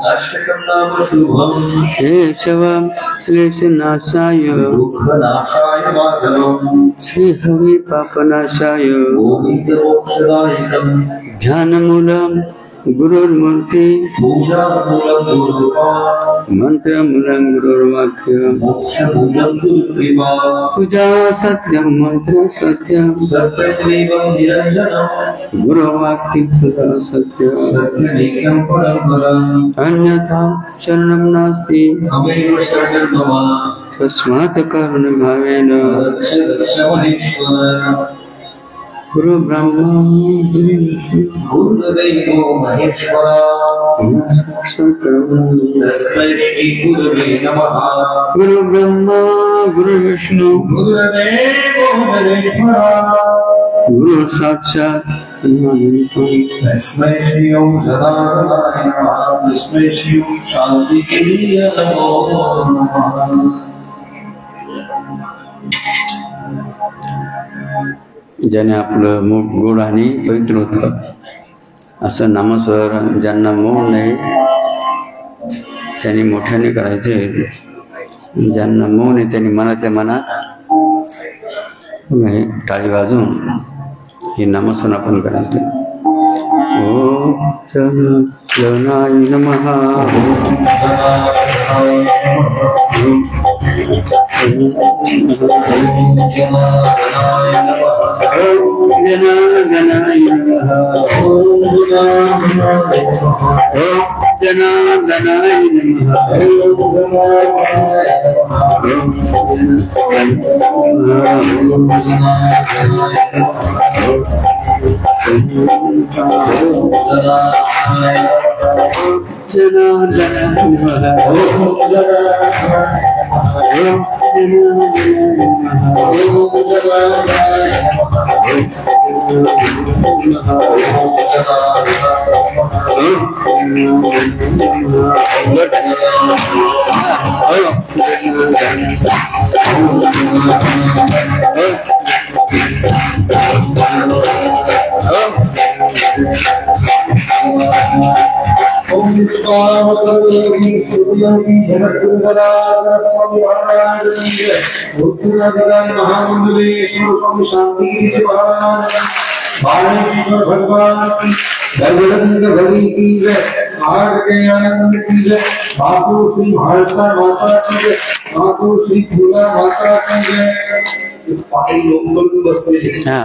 अष्टकं नाम शुभम् केशवं श्लेषनाशाय दुःखनाशाय माधवम् श्रीहरि पापनाशाय गोविन्दमोक्षदायकम् ध्यानमूलं गुरुर्मूर्ति पूजामूलं गुरुकृपा मंत्रमूलं गुरुर्वाक्य मोक्षमूलं गुरुकृपा पूजा सत्यं मंत्र सत्यं सत्यमेवं निरञ्जनम् गुरुवाक्य सदा सत्यं सत्यमेकं परं परम् अन्यथा शरणं नास्ति अमेव शरणं मम तस्मात् करुणभावेन रक्ष महेश्वर गुरु ब्रह्मा गुरु विष्णु गुरुदेवो महेश्वरा तस्मै श्री गुरवे नमः गुरु ब्रह्मा गुरु विष्णु गुरुदेवो महेश्वरा गुरु साक्षात् तस्मै श्री ओम सदानंदाय नमः तस्मै श्री ओम शांतिप्रिय नमो नमः ज्याने आपलं मुख गोड आणि पवित्र होतं असं नामस्वर ज्यांना मोह नाही त्यांनी मोठ्याने करायचे, ज्यांना मोह नाही त्यांनी मनाच्या मनात टाळी वाजवून हे नामस्वर आपण करायचे. ओम शरणाय नमः जनार्दनाय नमः जनार्दनाय नमः ओम विश्वावतरयोगी सूर्योगी जगद्गुरुवराय स्वामी महाराज जय उत्तराधराय महामंडलेश्वर स्वामी शांति की महाराज बाणेश्वर भगवान की गर्भरंग भरी की जय आग के आनंद की जय मातु श्री भारसा माता की जय मातु श्री फूला माता की जय पाय लोक करून बसले हा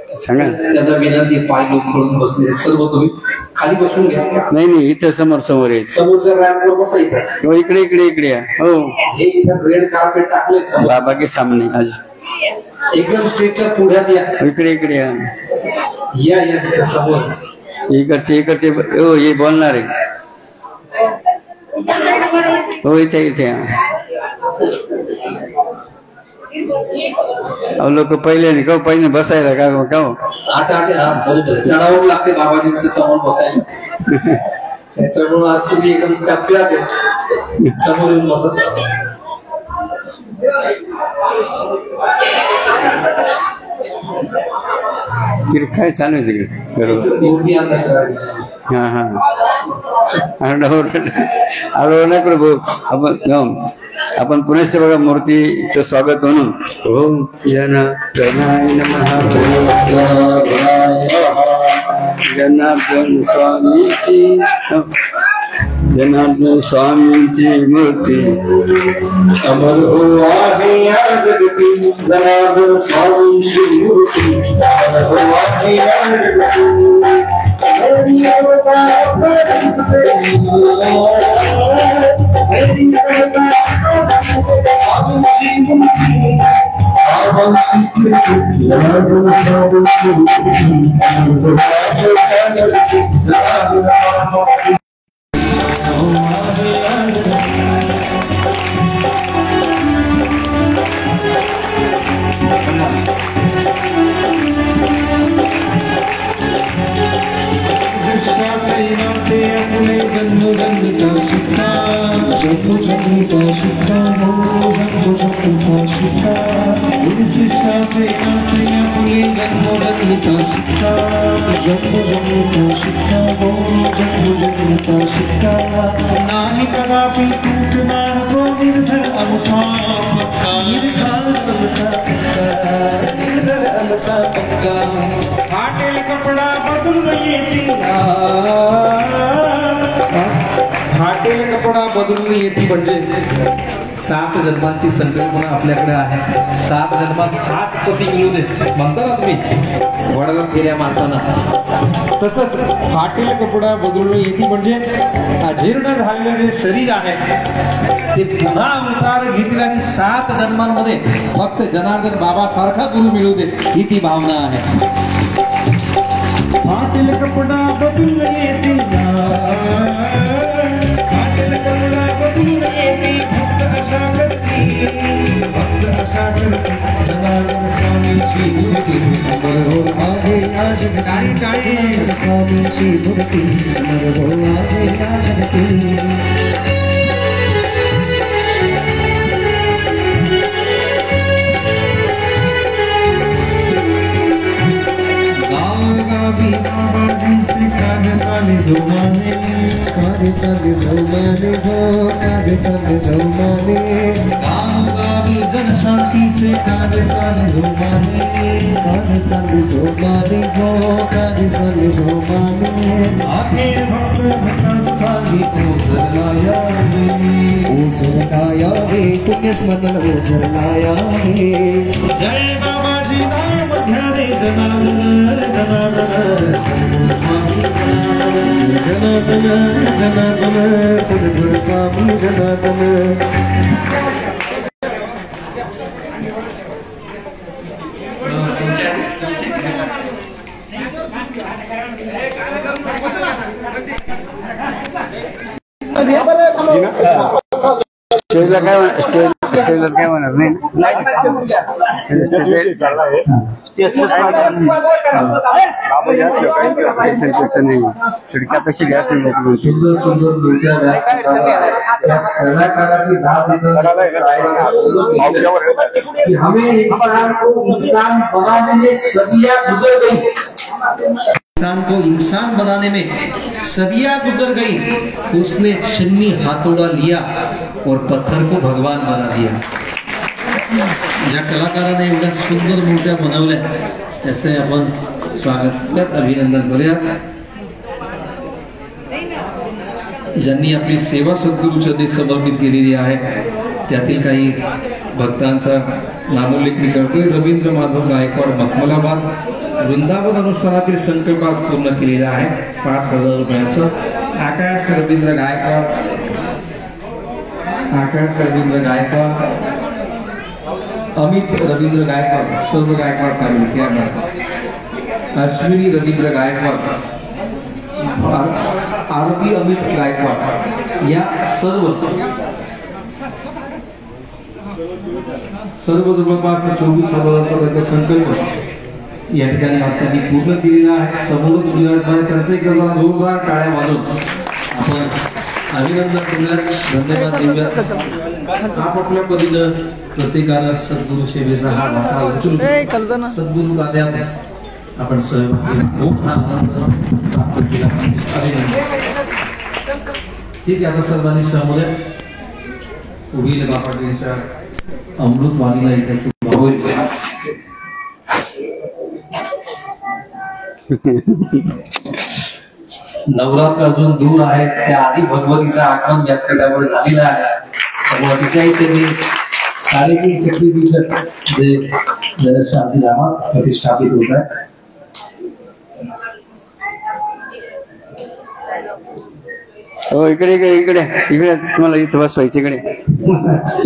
सांगा. त्यांना विनंती पाय लोक करून बसले सर्व तुम्ही खाली बसून घ्या. नाही इथं समोर समोर आहे, समोरच्या रॅम्पवर बसायचं. किंवा इकडे इकडे इकडे या. हो हे इथं रेड कार्पेट टाकले बाबा के सामने आज एकदम स्टेजच्या पुढ्यात या. इकडे इकडे या या समोर इकडचे हो हे बोलणार आहे. हो इथे इथे लोक पहिले बसायला का हो आता बरोबर चढावं लागते बाबाजींच्या समोर बसायला. त्याच्यामुळे आज तुम्ही एकदम टप्प्यात समोर येऊन बसत. काय चालू आहे तिकडे बरोबर. हा हा नका आपण पुण्याच बघा मूर्तीचं स्वागत म्हणून ओम जनार्दनाय नमः जनार्दन स्वामीची जनार्दन स्वामींची मूर्ती अमर हो आहे या जगती जनार्दन स्वामींची मूर्ती अमर हो आहे या जगती शंभू शक्तीचा शिक्का हो शंभू शक्तीचा शिक्का गुरुशिष्याचे काढलेल्या मुली जन्मोजन्मीचा शिक्का शंभू शक्तीचा शिक्का हो शंभू शक्तीचा शिक्का नाही कदापि तुटणार तो निर्धर आमचा पक्का निर्धर आमचा पक्का फाटेल कपडा बदलून येतील फाटेल कपडा बदलून येते म्हणजे 7 जन्मांची संकल्पना आपल्याकडे आहे. 7 जन्मात हाच पती मिळू दे म्हणता ना तुम्ही वडाला फेऱ्या मारताना. तसंच फाटेल कपडा बदलून येते म्हणजे अजीर्ण झालेलं जे शरीर आहे ते पुन्हा अवतार घेतील आणि 7 जन्मांमध्ये फक्त जनार्दन बाबा सारखा गुरु मिळू दे ही ती भावना आहे. फाटेल कपडा बदलून येते भक्त अशा करती जनार्दन स्वामीची मूर्ती बरोबर आहे आज जगती स्वामीची मूर्ती बरोबर आहे आज जगती. गावी बाबाजींचे कार्य चाले जोमाने कार्य चाले जोमाने हो कार्य चाले जोमाने गावी जनशांतीचे कार्य चाले जोमाने कार्य चाले जोमाने हो कार्य चाले जोमाने अखेर भक्त भक्तांसाठी ओझरला यावे पुण्यस्मरण ओझरला यावे. जय बाबाजी नाम ध्याने जनार्दन जनार्दन जनार्दन सद्गुरु स्वामी जनार्दन. स्टेजला काय म्हणणार नाही शिडक्यापेक्षा जास्त सुंदर सुंदर मूर्त्या कलाकाराची हमें इंसान को इंसान बनाने में सदियां गुजर गई. इंसान को इंसान बनाने में सदियां गुजर गई. उसने छन्नी हाथोड़ा लिया और पत्थर को भगवान बना दिया. ज्या कलाकाराने एवढ्या सुंदर मूर्त्या बनवल्या त्याचे आपण स्वागत अभिनंदन करूया. ज्यांनी आपली सेवा सद्गुरू चरणी समर्पित केलेली आहे त्यातील काही भक्तांचा नामोल्लेख मी करतोय. रवींद्र माधव गायकवाड मखमलाबाद वृंदावन अनुष्ठानातील संकल्प आज पूर्ण केलेला आहे 5,000 रुपयाचं. आकाश रवींद्र गायकवाड अमित रवींद्र गायकवाड सर्व गायकवाड फॅमिली. अश्विनी रवींद्र गायकवाड आरती अमित गायकवाड या सर्व जवळपास 24,000 रुपयाचा संकल्प या ठिकाणी आज त्यांनी पूर्ण केलेला आहे. समोरच विराजमान त्यांचं एकदा जरा जोरदार टाळ्या वाजवून आपण अभिनंदन करूया, धन्यवाद देऊया. आपापल्या परीनं प्रत्येकानं सद्गुरू सेवेचा हा वाटा उचलून सद्गुरू कार्यात आपण सहभागी मोठा आनंद प्राप्त केला. ठीक आहे, आता सर्वांनी समोर पुढील बापाच्या अमृतवाणीला इथे शुभ होईल. नवरात्र अजून दूर आहे, त्या आधी भगवतीचा आगमन व्यासपीठावर झालेला आहे. भगवतीच्याही त्यांनी 3.5 शक्तीपीठ जे शांतीधामात प्रतिष्ठापित होत आहे. हो इकडे इकडे इकडे इकडे तुम्हाला इथं बसवायचं. इकडे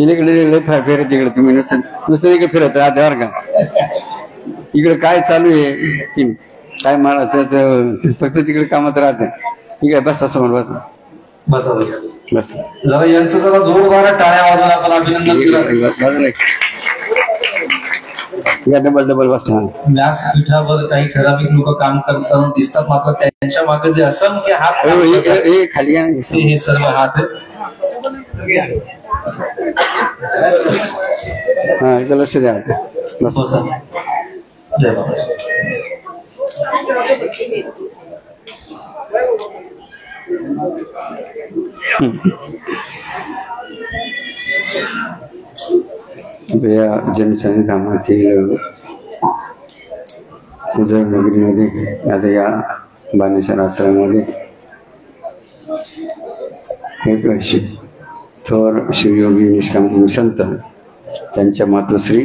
इकडे फिरत इकडे तुम्ही नुसतं इकडे फिरत राहते का. इकडे काय चालू आहे काय मला त्याच फक्त तिकडे कामात राहते. ठीक आहे, बस समोर बस बस बस जरा यांचं जरा जोरदार टाळ्या वाजवून आपण अभिनंदन केलं. या डबल डबल बसा. व्यासपीठावर काही ठराविक लोक काम करताना दिसतात, मात्र त्यांच्या मागे जे असंख्य हात खाली या. हे सर्व हात हा इथं लक्ष द्या. बस. जय बाबा. या जनसंघामातील उजळ नगरीमध्ये आता या बाणेश्वर आश्रमामध्ये एक वर्षी थोर शिवयोगी निष्काम संत त्यांच्या मातोश्री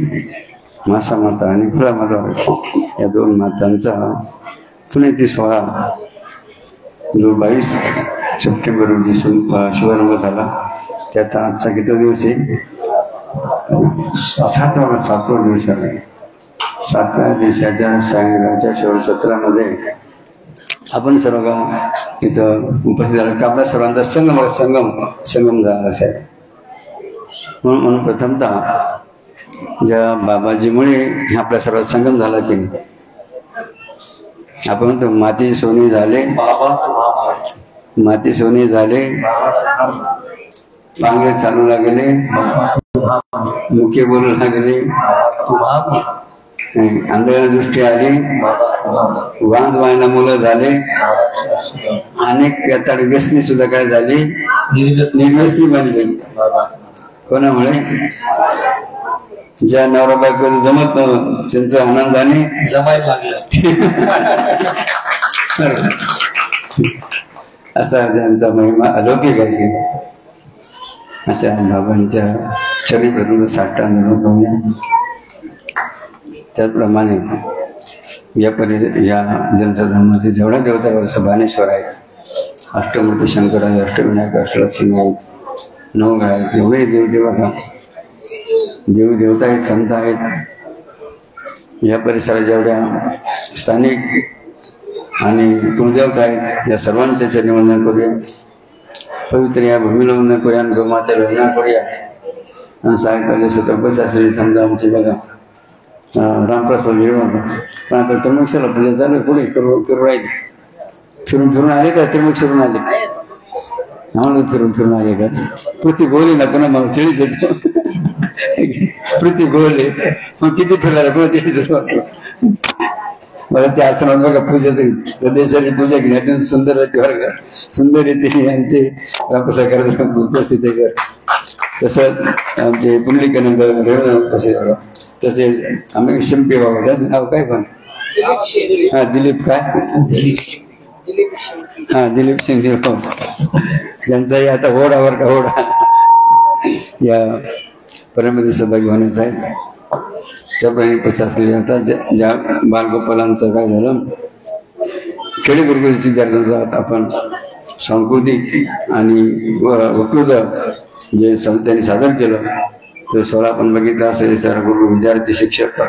मासा माता आणि फुला माता या दोन मातांचा पुण्यातील सोहळा जो 22 सप्टेंबर रोजी शुभारंभ झाला. त्याचा आजचा किती दिवस आहे? 7वा दिवस आहे. 7व्या दिवसाच्या सायंकाळच्या शेवटसत्रामध्ये आपण सर्व इथं उपस्थित झाला का आपल्या सर्वांचा संगम झाला असेल. म्हणून प्रथमतः ज्या बाबाजीमुळे आपल्या सर्वात संगम झाला की नाही, आपण म्हणतो माती सोनी झाले, माती सोनी झाले, पांगळे चालू लागले, मुखे बोलू लागले, आंधळ्या दृष्टी आली, वांज वायना मुलं झाले, अनेक व्यताळ व्यसनी सुद्धा काय झाली, निर्व्यसनी बनली. कोणामुळे? ज्या नवरा बायको जमत नव्हतं त्यांचं आनंदाने जमायला लागलं. असा त्यांचा महिमा अलौकिक आहे. अशा बाबांच्या चरित्रप्रथम साठा अनुभवल्या. त्याचप्रमाणे या जनसाधारणामध्ये जेवढ्या देवता बाणेश्वर आहेत, अष्टमूर्ती शंकर आहेत, अष्टविनायक अष्टलक्ष्मी आहेत, नवग्रह आहेत, एवढे देवदेवा देवी देवता आहेत, संत आहेत. या परिसरात जेवढ्या स्थानिक आणि कुलदेवता आहेत या सर्वांच्या चरणी वंदन करूया. पवित्र या भूमीला वंदन करूया आणि गोमातेला वंदन करूया. आणि सायंकाळी सतर्पत असलेली समजा आमची बघा रामप्रसाद जेवण. पण आता त्र्यंबकेश्वरला पूजा झालं, पुढे करू राहिले. फिरून आले का? त्र्यंबकेश्वरून आले आम्हाला फिरून आले का? पृथ्वी गोली ना पुन्हा मग तिळी देतो. पृथ्वी गोले मग किती फिरला पुन्हा तिळीच मला त्या आश्रमात बघा पूजेचं प्रदेशाची पूजा केली सुंदर वर्ग सुंदर रीतीने यांचे रामप्रसाद करत उपस्थित आहे. तसंच आमचे पुंडलिकानंद रेणू तसेच आम्ही शिंपे बाबा त्याचं नाव काय पण हा दिलीप काय हा दिलीप शिंदे त्यांचाही आता होडावर का होडा या परमध्ये सहभागी होण्याचा आहे. त्याप्रमाणे असलेले आता ज्या बालगोपालांचं काय झालं खेडे गुरुकुलच्या विद्यार्थ्यांचा आपण सांस्कृतिक आणि वक्तृत्व जे त्यांनी सादर केलं तर सोहळा आपण बघितला असेल. गुरु विद्यार्थी शिक्षक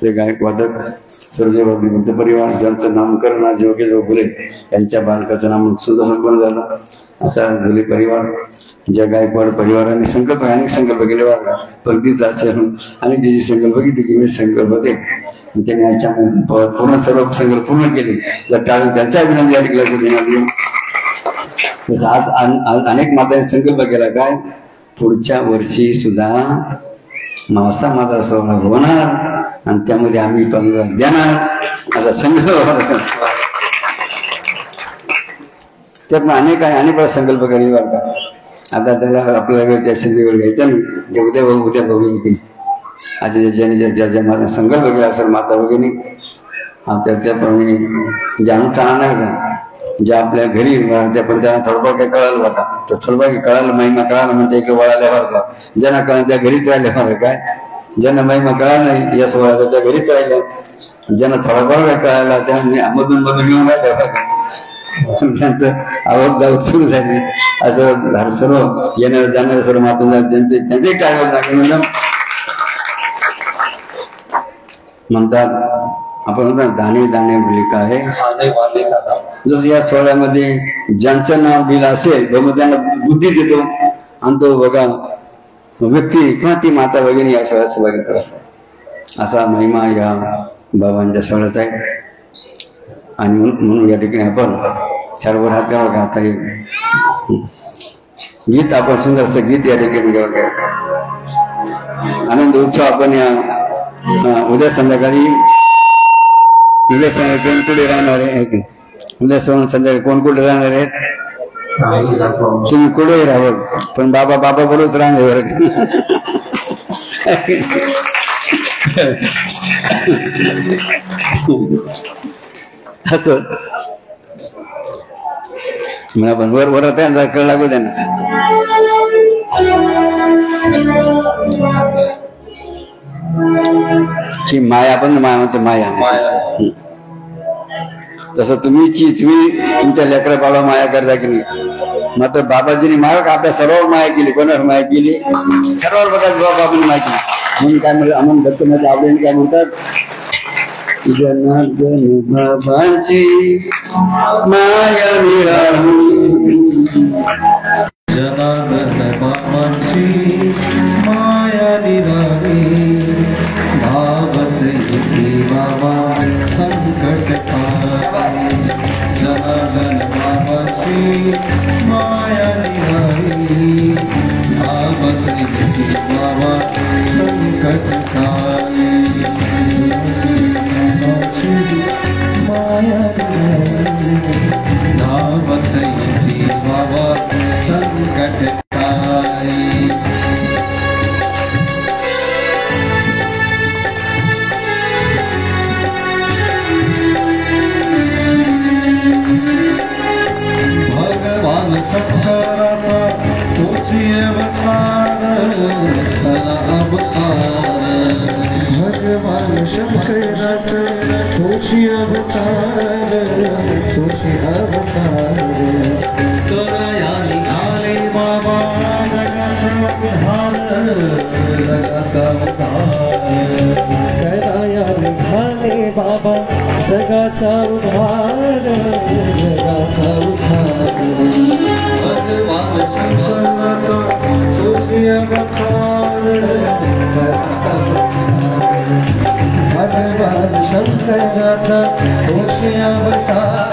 ते गायक वादक सर्वदेव बुद्ध परिवार ज्यांचं नामकरण आज योगेश फुले यांच्या बालकाचं नाम सुद्धा संपन्न झालं. असा जुले परिवार ज्या गायकवाड परिवाराने अनेक संकल्प केले वाढला भक्तीचा असेल आणि ज्याची संकल्प किती की संकल्प ते त्यांनी याच्यामध्ये पूर्ण सर्व संकल्प पूर्ण केले. जर टाळून त्यांचा अभिनंदन या ठिकाणी देण्यात आज अनेक मातांनी संकल्प केला काय पुढच्या वर्षी सुद्धा मासा माझा सोहळा होणार आणि त्यामध्ये आम्ही पंधरा देणार असा संकल्प. त्यातनं अनेक वेळा संकल्प केले बरं का. आता त्याला आपल्याला वेळ त्या सिद्धीवर घ्यायचा नाही ते उद्या बघू की आता ज्या माझा संकल्प केला असेल माता वगैरे त्याप्रमाणे ज्या अनुष्ठान नाही का ज्या आपल्या घरी पण त्यांना थोडंफार काही कळालं होता तर थोडंफार कळालं महिमा कळालं म्हणते इकडे वळाल्यावर का ज्यांना कळलं त्या घरीच राहिल्या काय ज्यांना महिमा कळाला नाही या सोहळ्याचा त्या घरीच राहिल्या. ज्यांना थोडाफार काय कळाला त्यांना मधून येऊन राहिल्या त्यांचं आवक जावक सुरू झाली. असं सर्व येणारे जाणारे सर्व मातून त्यांचे काय म्हणतात आपण म्हणतात दाणे दाणे भूलिका आहे. जसं या सोहळ्यामध्ये ज्यांचं नाव दिलं असेल मग त्यांना बुद्धी देतो आणि तो बघा व्यक्ती किंवा ती माता वगैरे या सोहळ्यात सहभागी करतात. असा महिमा या बाबांच्या सोहळ्याचा आहे. आणि म्हणून या ठिकाणी आपण सर्व हात द्यावा का आता गीत आपण सुंदरसं गीत या ठिकाणी द्यावं काय आनंद उत्सव आपण या उद्या संध्याकाळी कोण कुठे राहणार आहे उद्या संध्याकाळी कोण कुठे राहणार आहेत तुम्ही कुठेही राहावं पण बाबा बाबा बरोबरच राहणार असं मला पण वर वर त्यांचा कळ लागू द्या ना. ही माया पण माया म्हणते माया तसं तुम्ही तुमच्या लेकरा बाबा माया करता की नाही मात्र बाबाजीने माया आपल्या सर्वांवर माया केली कोणावर माया केली सर्वांवर बघा बाबाने माया केली म्हणून काय म्हणलं आम्हाला भक्त माझ्या आवडीने काय म्हणतात जनार्दन बाबांची माया मिळाली जनार्दन बाबांची माया निराळी धावत येते बाबा संकट काळी जनार्दन बाबांची माया निराळी धावत येते बाबा संकट काळी माया निराळी धावत येते बाबा संकट काळी भगवान शंकराचा तोची अवतार खरा अवतार भगवान शंकराचा तोची अवतार तोची अवतार तोराया निघाले बाबा जगाचा उद्धार जगाचा उद्धार कराया निघाले बाबा जगाचा उद्धार जगाचा उद्धार भगवान शंकराचा तोची अवतार भगवान शंकराचा तोची अवतार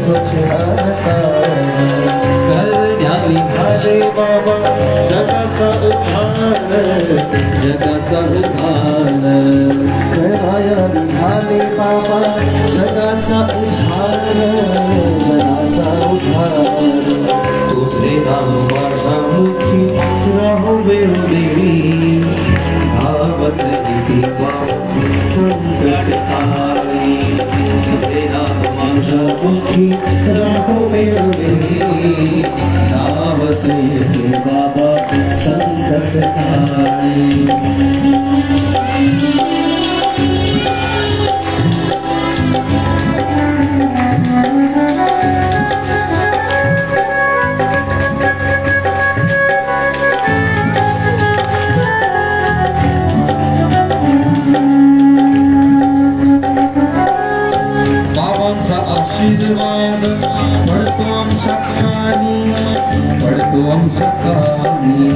तोची अवतार करण्या निघाले बाबा जगाचा उद्धार जगाचा उद्धार कराया निघाले बाबा जगाचा उद्धार जगाचा उद्धार तुझे नाम वाढामुखी राहू बेवडेरी धावत येते बाबा संकट काळी तुझे नाम वाढामुखी राहू बेवडेरी धावत येते बाबा संकट काळी आशीर्वाद पडतो आमच्या कानी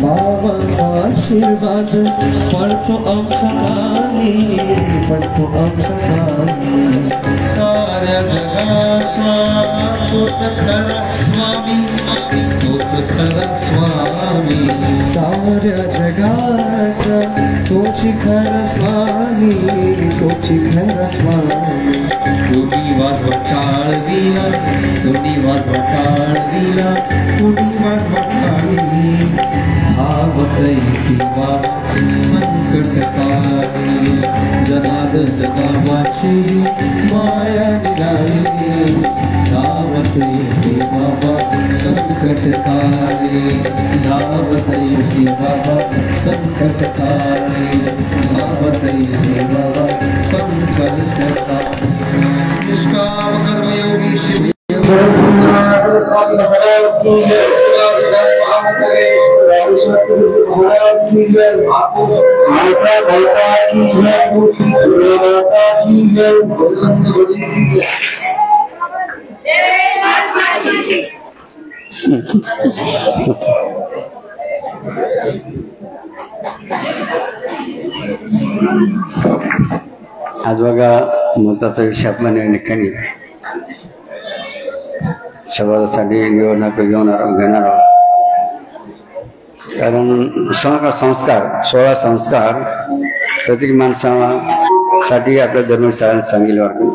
बाबांचा आशीर्वाद पडतो आमच्या कानी पडतो आमच्या कानी साऱ्या जगाचा तोच खरा स्वामी तोच खरा स्वामी साऱ्या जगाचा तोची खरा स्वामी तोची खरा स्वामी कोणी वाजवा काळ दिला कोणी वाजवा काळ दिला कोणी वाजवा काळ धावत येते बाबा संकट काळी जनार्दन बाबाची माया निराळी धावत येते बाबा संकट काळी धावत येते बाबा संकट काळी धावत येते बाबा संकट काळी निष्काम कर्मयोगी शिव स्वामी महाराज की जय महाराज की जय माता भैता की जय माता की जय बुलंद की जय जय आज बघा महत्वाचा विषय आपण या ठिकाणी समाजासाठी घेणार आहोत. कारण संस्कार 16 संस्कार प्रत्येक माणसासाठी आपल्या धर्मशाळेत सांगितलं वाटतं.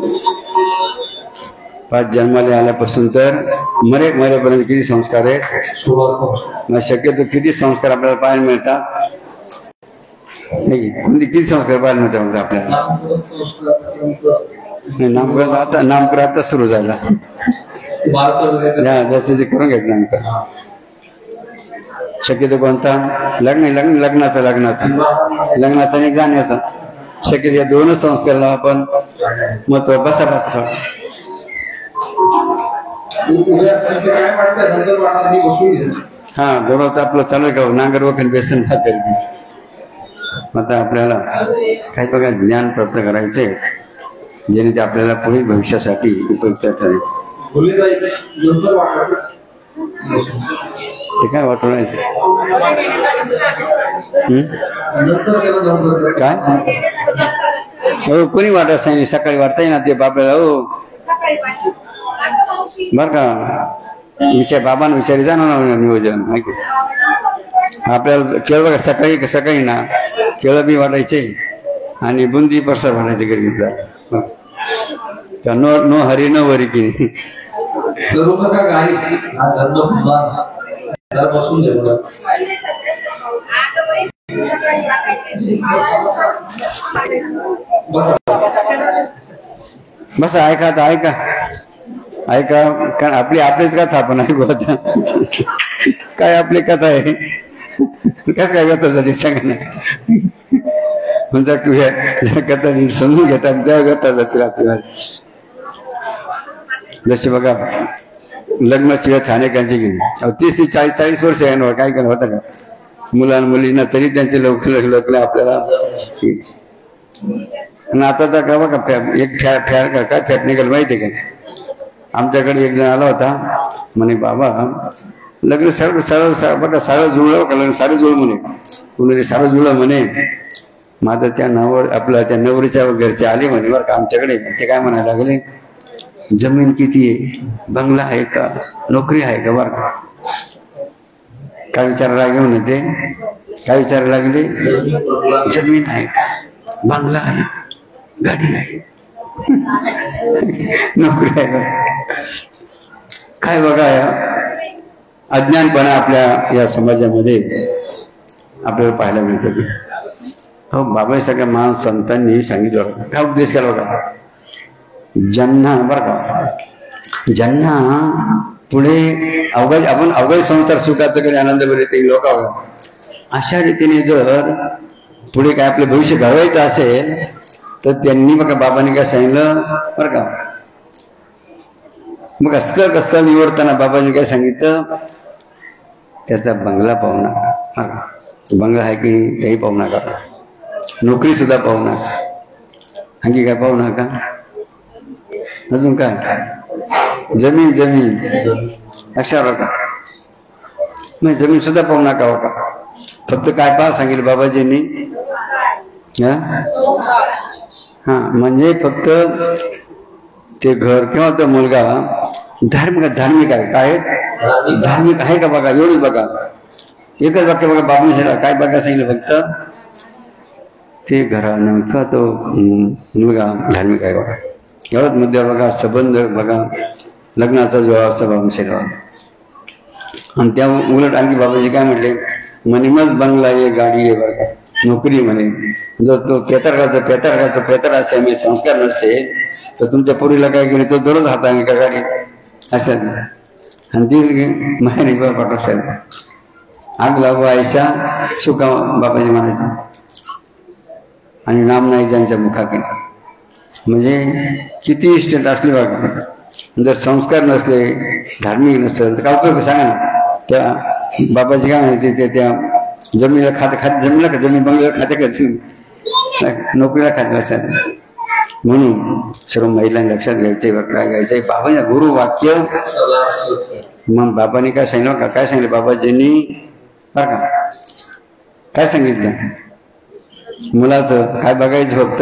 5 जन्माला आल्यापासून तर मरेपर्यंत किती संस्कार आहेत? 16 संस्कार. मग शक्यतो किती संस्कार आपल्याला पाहायला मिळतात? म्हणजे किती संस्कार पाहायला मिळतात म्हणजे आपल्याला? नामकरण आता सुरू झाला. जास्तीचे करून घेत नामकरण. शक्यतो कोणता? लग्नाचा आणि जाण्याचा. शक्यतो या 2 संस्काराला आपण महत्व बसा. हा दररोज आपलं चालू आहे का नांगर वखन बेसन भाकर. आता आपल्याला काही बघा ज्ञान प्राप्त करायचे जेणे ते आपल्याला पुढील भविष्यासाठी उपयुक्त ठरेल. ते काय वाटून काय हो कोणी वाटत सांगितलं सकाळी वाटता ना ते बाबाला. हो बर का बाबांना विचारी जाणार नियोजन माहिती. आपल्याला केळ बघा सकाळी ना केळं बी वाटायचे आणि बुंदी प्रसाद वाटायचे घरी. नो हरी न वरी की बस ऐका कारण आपलीच कथा आपण ऐकू. आता काय आपली कथा आहे? कस काय व्यथा झाली सांगा ना. म्हणजे कथा समजून घेतात तेव्हा व्यथा जातील आपल्याला. जसे बघा लग्नाची व्यथा अनेकांची गेली. 30 ते 40 वर्ष आहे काय करणार होतं का मुलांना तरी त्यांचे लग्न आपल्याला. आता तर का बघा एक काय फॅट निघाल माहिती आहे का? आमच्याकडे एक जण आला होता म्हणे बाबा लग्न सरळ बघा सारं जुळलं का? लग्न सारं जुळ म्हणे. कुणी सारं जुळलं म्हणे. माझं त्या त्या नवरीच्या घरचे आले म्हणे बरं का आमच्याकडे. ते काय म्हणायला लागले जमीन किती आहे? बंगला आहे का? नोकरी आहे का? बरं का काय विचारायला लागले म्हणे ते. काय विचारायला लागले? जमीन आहे, बंगला आहे, गाडी आहे, नोकरी आहे. काय बघा अज्ञानपणा आपल्या या समाजामध्ये आपल्याला पाहायला मिळतं. हो बाबा सगळ्या महान संतांनी सांगितलं काय उपदेश केला होता? ज्यांना बरं का ज्यांना पुढे अवघड संसार सुखाचं कधी आनंद मिळते लोक अशा रीतीने जर पुढे काय आपलं भविष्य घडवायचं असेल तर त्यांनी बघा बाबांनी काय सांगितलं बरं का. मग कसं निवडताना बाबांनी काय सांगितलं? त्याचा बंगला पाहू नका. बंगला आहे की काही पाहू नका. नोकरी सुद्धा पाहू नका. आणखी काय पाहू नका. अजून काय? जमीन अशा बघा. नाही जमीन सुद्धा पाहू नका बघा. फक्त काय पहा सांगितलं बाबाजींनी? म्हणजे फक्त ते घर किंवा तो मुलगा धार्मिक आहे. काय धार्मिक आहे का बघा. एवढंच बघा. एकच वाक्य बघा बाबांनी काय बघा सांगितलं फक्त ते घरानं किंवा तो मुलगा धार्मिक आहे बघा. एवढंच मुद्दा बघा. संबंध बघा. लग्नाचा जोडा स्वभाव सेवा. आणि त्या उलट आणखी बाबाजी काय म्हटले म्हणे मग बंगला आहे, गाडी आहे बघा, नोकरी म्हणे. जर तो पेतर असे संस्कार नसेल तर तुमच्या पोरीला काय केले तो दररोज हाताने का गाडी अशा आणि ती माहेरी पाठव साहेब आग लागू आयशा सुका बाबाजी म्हणायचे. आणि नाम नाही त्यांच्या मुखाकडे. म्हणजे किती इष्ट असले बघा. जर संस्कार नसले धार्मिक नसेल तर काय उपयोग सांगा ना. त्या बाबाजी काय माहिती ते त्या जमिनीला जमिनीला का जमीन बंगल्याला खाते का नोकरीला खाते लक्षात. म्हणून सर्व महिलांनी लक्षात घ्यायचे काय घ्यायचंय बाबांना गुरु वाक्य. मग बाबांनी काय सांगितलं का? काय सांगितलं बाबाजींनी बरं का? काय सांगितलं? मुलाचं काय बघायचं फक्त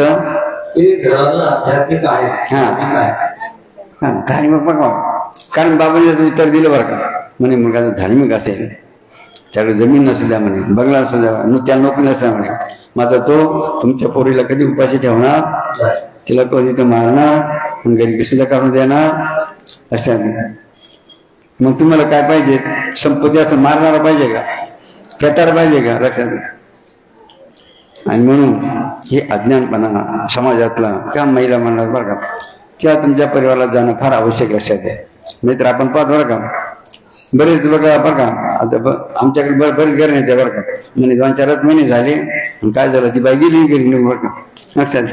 ते घराला आध्यात्मिक आहे. हा धार्मिक बघा. कारण बाबांनी त्याचं उत्तर दिलं बरं का, म्हणे मुलगा धार्मिक असेल त्याकडे जमीन नसू द्या म्हणे, बंगला नसू द्या, त्या नोकरी नसल्या म्हणे, मात्र तो तुमच्या पोरीला कधी उपाशी ठेवणार, तिला कधी तर मारणार, घरी सुद्धा काढून देणार अशा. मग तुम्हाला काय पाहिजे, संपत्ती असं मारणारा पाहिजे का, फेटार पाहिजे का, लक्षात. आणि म्हणून हे अज्ञानपणा समाजातला किंवा महिला म्हणणार बरं का, किंवा तुमच्या परिवाराला जाणं फार आवश्यक लक्षात आहे. नाहीतर आपण पाहतो बरं का, बरेच बघा बरं का, आता आमच्याकडे बरेच घर नाही ते बरं का, म्हणजे 2-4 महिने झाले, काय झालं ती बाई गेली घरी निघून बरं का, लक्षात.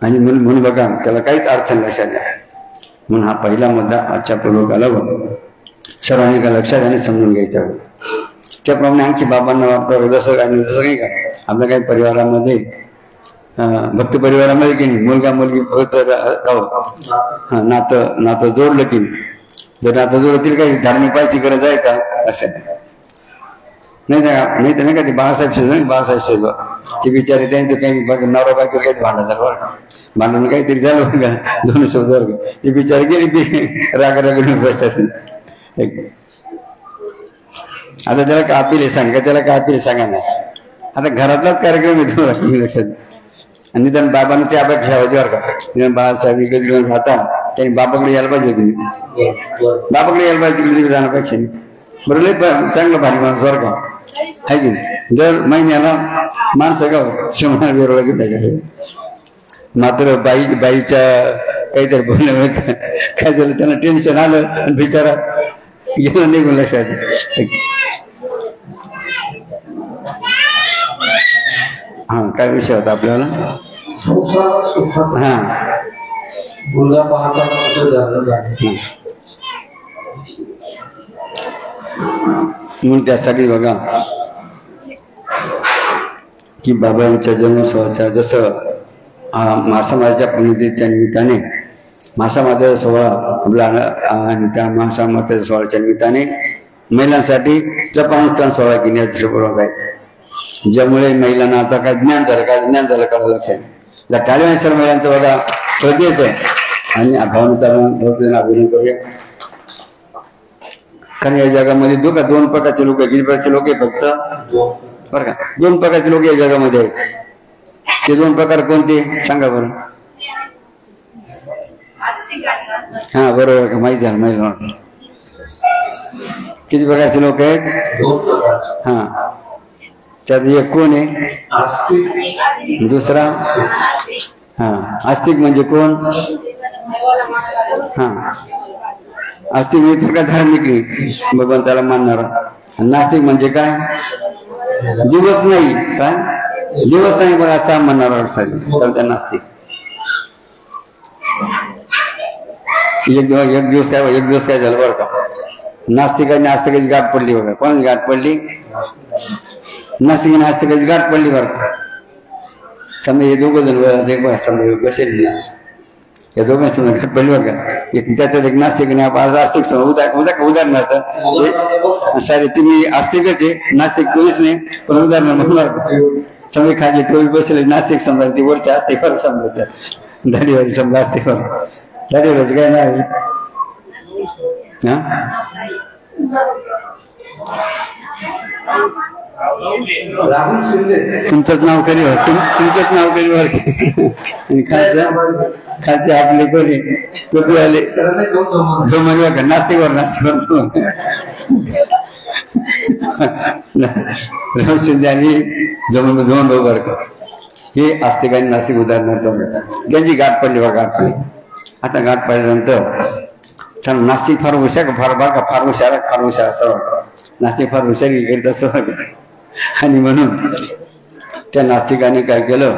आणि म्हणून बघा त्याला काहीच अर्थ लक्षात द्या. म्हणून हा पहिला मुद्दा आजच्या प्रलोकाला सर्वांनी का लक्षात आणि समजून घ्यायचा. त्याप्रमाणे आणखी बाबांना वापरावं जसं काही का आपल्या काही परिवारामध्ये भक्त परिवारामध्ये की नाही, मुलगा मुलगी नातं जोडलं की जर नातं जोडतील काही धार्मिक पाहायची गरज आहे का, लक्षात नाही तर नाही का ते बाळासाहेब शेजवा ते बिचारे त्यांचं काही नवरा बायको काही भांडण झालं बरं का, भांडण काहीतरी झालं बरं का, 2 शब्द ते बिचारे गेले की राग बसतात. आता त्याला काय अपील सांगा, त्याला काय अपील सांगा नाही. आता घरातलाच कार्यक्रम येतो लक्षात. आणि निदान बाबांना त्या अपेक्षा होती बरं का, निदान बाळासाहेब इकडे घेऊन जाता त्यांनी बाबाकडे यायला पाहिजे, तुम्ही बाबाकडे यायला पाहिजे तिकडे जाण्यापेक्षा. बरोबर चांगलं भारी माणूस बरं का आहे की नाही. दर महिन्याला माणसं का शिवणार वेरोळा घेऊन, मात्र बाईच्या काहीतरी बोलण्यामुळे काय झालं, त्यांना टेन्शन आलं आणि बिचारा गेलं निघून लक्षात. हा काय विषय होता आपल्याला, हा मुलगा पाहता म्हणून त्यासाठी बघा की बाबांच्या जन्मोत्सवाच्या जसं महासमाजाच्या पुण्यतिथीच्या निमित्ताने महासमाजाचा सोहळा आपला आणि त्या महासमाजाच्या सोहळ्याच्या निमित्ताने महिलांसाठी जपानुष्ठान सोहळा घेण्यापूर्वक आहे. ज्यामुळे महिलांना आता काय ज्ञान झालं कळलं लक्षात. जर टाळी सर्व महिलांचं बघा श्रद्धेचं आणि भावनेचा अभिनय करूया. कारण या जगामध्ये 2 प्रकारचे लोक आहेत, किती प्रकारचे लोक आहे फक्त बरं का, 2 प्रकारचे लोक या जगामध्ये आहेत. ते 2 प्रकार कोणते सांगा बरं. हा बरोबर का, माहिती झालं महिला. किती प्रकारचे लोक आहेत, हा त्यात एक कोण आहे, दुसरा हा आस्तिक म्हणजे कोण, हा आस्तिक म्हणजे का धार्मिक नाही भगवंताला मानणारा. नास्तिक म्हणजे काय, दिवस नाही पण असा म्हणणारा तर त्या नास्तिक. एक दिवस काय झालं बरं का, नास्तिकाची गाठ पडली बघा. कोणाची गाठ पडली, नास्तिकाची गाठ पडली बरं का. समजा हे 2 जण समजा बसेल ना, या 2 गाठ पडली बरं का. त्याच्यात एक नास्तिक आणि आस्तिक उदाहरणार्थ सारे तुम्ही आस्तिकच आहे, नास्तिक कोणीच नाही, पण उदाहरण म्हणून समजा खाली टोळी बसले नास्तिक समजा ती वरच्या आस्तिक फरक समजा दाढीवारी समजा आस्तिक फरक दाढीवारीच काय नाही. राहुल शिंदे तुमचंच नाव करी तुमचंच नाव करी वर आणि खालचे आपले कोणी टोपी आले जो म्हणजे का नास्तिकवर राहुल शिंदे आणि जोमन भाऊ बर का हे आस्तिक आणि नास्तिक उदाहरणार्थ त्यांची गाठ पडली बघा. गाठ पडली. आता गाठ पडल्यानंतर नास्तिक फार हुशार फार हुशार असं नास्तिक फार हुशारी करीत असं. आणि म्हणून त्या नास्तिकाने काय केलं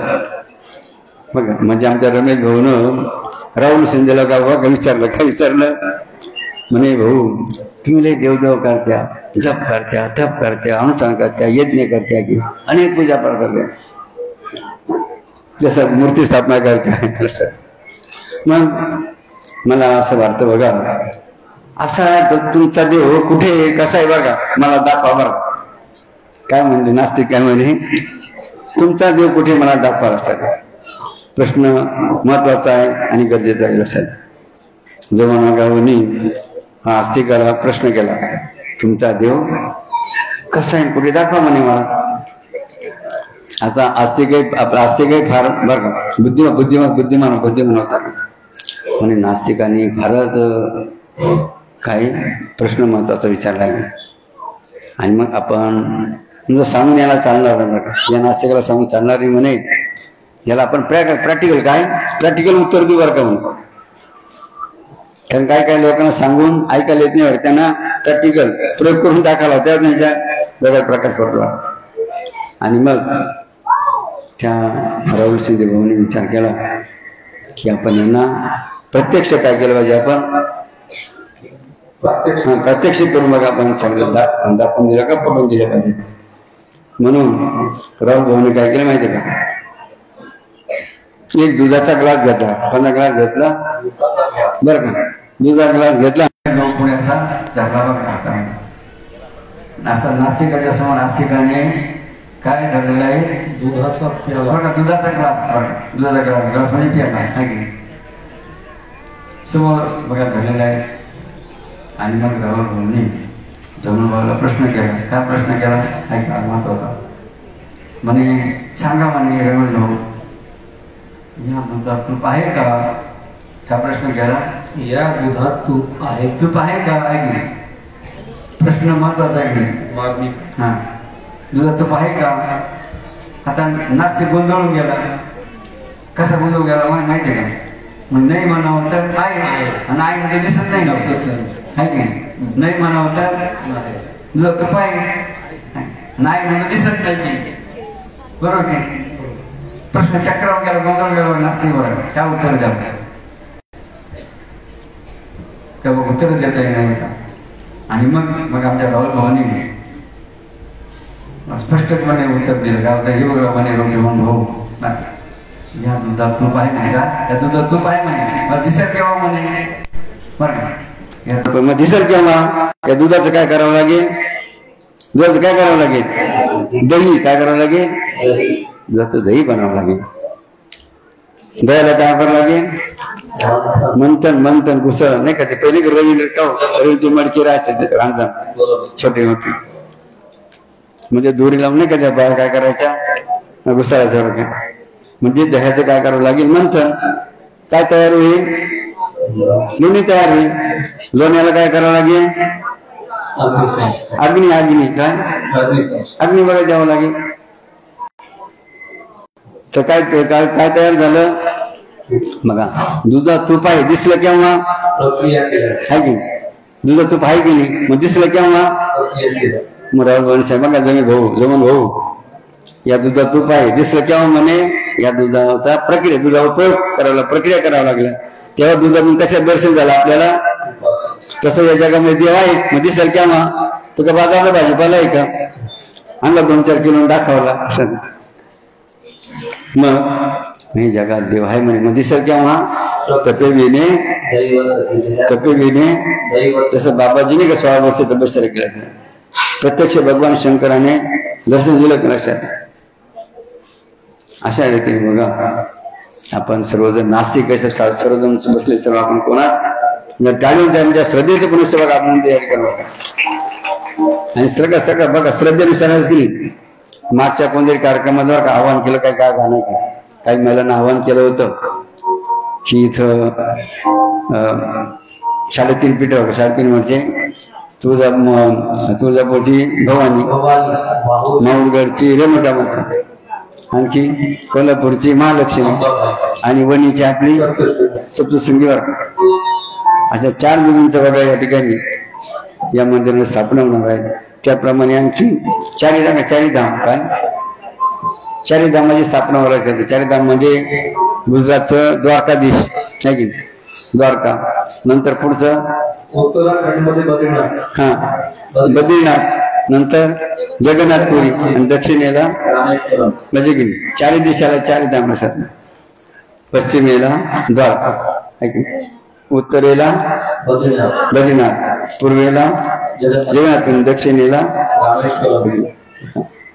बघा, म्हणजे आमच्या रमेश भाऊन राहुल शिंदेला काय विचारलं म्हणे भाऊ तुम्ही लई देवदेव करत्या, जप करत्या, तप करत्या, अनुष्ठान करत्या, यज्ञ करत्या की अनेक पूजा पाठ करत्या, जसं मूर्ती स्थापना करत्या. मग मला असं वाटतं बघा असा तुमचा देव कुठे कसा आहे बघा मला दाखवा बघा. काय म्हणले नास्तिक काय म्हणे, तुमचा देव कुठे मला दाखवा लक्षात. प्रश्न महत्वाचा आहे आणि गरजेचा आहे लक्षात. जमानागावनी हा आस्तिकाला प्रश्न केला, तुमचा देव कसा आहे कुठे दाखवा म्हणे मला. आता आस्तिकही फार बरं का बुद्धिमान होता म्हणे. नास्तिकांनी फारच काही प्रश्न महत्वाचा विचारला आहे. आणि मग आपण सांगून याला चालणार नाही, या नास्तिकाला सांगून चालणार नाही म्हणे. याला आपण प्रॅक्टिकल उत्तर देऊ बरं का म्हणून. कारण काही लोकांना सांगून ऐकायला येत नाही, त्यांना प्रॅक्टिकल प्रयोग करून दाखवला, त्यात त्यांच्या वेगळा प्रकाश पडला. आणि मग त्या राहुल शिंदे भाऊने विचार केला की आपण यांना प्रत्यक्ष काय केलं पाहिजे, आपण प्रत्यक्ष करून बघा, आपण सांगितलं दाखवून दिलं का पकडून दिलं पाहिजे. म्हणून राहुल भाऊने काय केलं माहिती का, एक दुधाचा ग्लास घेतला, 15 ग्लास घेतला बरं का, दुधाचा ग्लास घेतला, पुण्याचा झाला बघा. असा नास्तिकाच्या समोर नास्तिकाने काय धरलेलं आहे, दुधाचा ग्लास म्हणजे पियाला आहे समोर बघा धरलेला आहे. आणि मग राहुल भाऊंनी जमून भाऊला प्रश्न केला. काय प्रश्न केला ऐका, महत्वाचा म्हणे, सांगा म्हणे रमेश भाऊ, या दुधात तूप आहे का. काय प्रश्न केला, या दुधात तूप आहे का. ऐकली प्रश्न महत्वाचा आहे. हा दुधात तूप आहे का. आता नास्तिक गोंधळून गेला. कसा गोंधळून गेला माहिती आहे का, मग नाही म्हणावं तर आहे आणि आहे म्हणजे दिसत नाही आहे की नाही म्हणावं तर दुधात तूप आहे, नाही म्हणजे दिसत नाही की, बरोबर की. प्रश्न चक्रावून गेला, गोंधळून गेला नास्तिक बरोबर. काय उत्तर द्या का, उत्तर देता येईल का. आणि मग आमच्या राहुल भावानी स्पष्टपणे उत्तर दिलं. काय होतं हे बघा म्हणे म्हणून भाऊ, या दुधात तूप आहे नाही का, या दुधात तूप आहे म्हणे, मग दिसेल केव्हा म्हणे, बरं मग दिसेल केव्हा. या दुधाचं काय करावं लागेल, दुधाचं काय करावं लागेल, दही काय करावं लागेल, दुधाचं दही बनावं लागेल. दह्याला काय करावं लागेल, मंथन घुसळ नाही का, ते पहिले रवी मडकी राहायचे रांजण छोटे मोठे, म्हणजे दोरी लावून नाही का त्या बाहेर काय करायच्या घुसळायचं. म्हणजे दह्याचं काय करावं लागेल, मंथन. काय तयार होईल, लोणी तयार होईल. लोण्याला काय करावं लागेल, अग्नी काय अग्नी बघा द्यावं लागेल. तर काय तयार झालं बघा, दुधात तूप आहे, दिसलं केव्हा आहे की, दुधात तूप आहे की नाही, मग दिसलं केव्हा. मग राहुल साहेब बघा जमून भाऊ, या दुधात तूप आहे, दिसलं केव्हा म्हणे. या दुधाचा दुधावर प्रक्रिया करावं लागल्या, तेव्हा दुधातून कशा दर्शन झालं आपल्याला. तसं या जगामध्ये देव आहे, मग दिसेल केव्हा, तो का बाजारला भाजीपाला आहे का, आणला 2-4 किलो दाखवला असं. मग जगात देव आहे म्हणे, मग दिसेल केव्हा, तपेबीने. तसं बाबाजीने का 16 वर्ष तपश्चर्या केल्या, प्रत्यक्ष भगवान शंकराने दर्शन दिलं का लक्षात. अशा रीतीने बघा आपण सर्वजण नास्तिक सर्वजण बसले, सर्व आपण कोणा टाळून त्यांच्या श्रद्धेचं पण बघा आपण तयारी करावं. आणि सगळं बघा श्रद्धेनुसारच केली. मागच्या कोणत्याही कार्यक्रमाद्वारे का आवाहन केलं, काय गाणं काही महिलांना आवाहन केलं होतं की इथं 3.5 पीठ 3.5 म्हणजे तुळजापूरची भवानी, माऊरगडची रेमटा माता, आणखी कोल्हापूरची महालक्ष्मी आणि वणीची आपली सप्तशृंगीवर. अशा 4 देवींचं बघा या ठिकाणी या मंदिराला स्थापना होणार आहे. त्याप्रमाणे आणखी 4 धाम काय 4 धामाची स्थापना व्हायला. 4 धाम म्हणजे गुजरातचं द्वारकाधीश आहे की, द्वारका, नंतर पुढचं उत्तराखंडमध्ये बद्रीनाथ, बद्रीनाथ, नंतर जगन्नाथपुरी आणि दक्षिणेला म्हणजे 4 दिशाला 4 धाम असतात. पश्चिमेला द्वारका, उत्तरेला बद्रीनाथ, पूर्वेला जगन्नाथपुरी, दक्षिणेला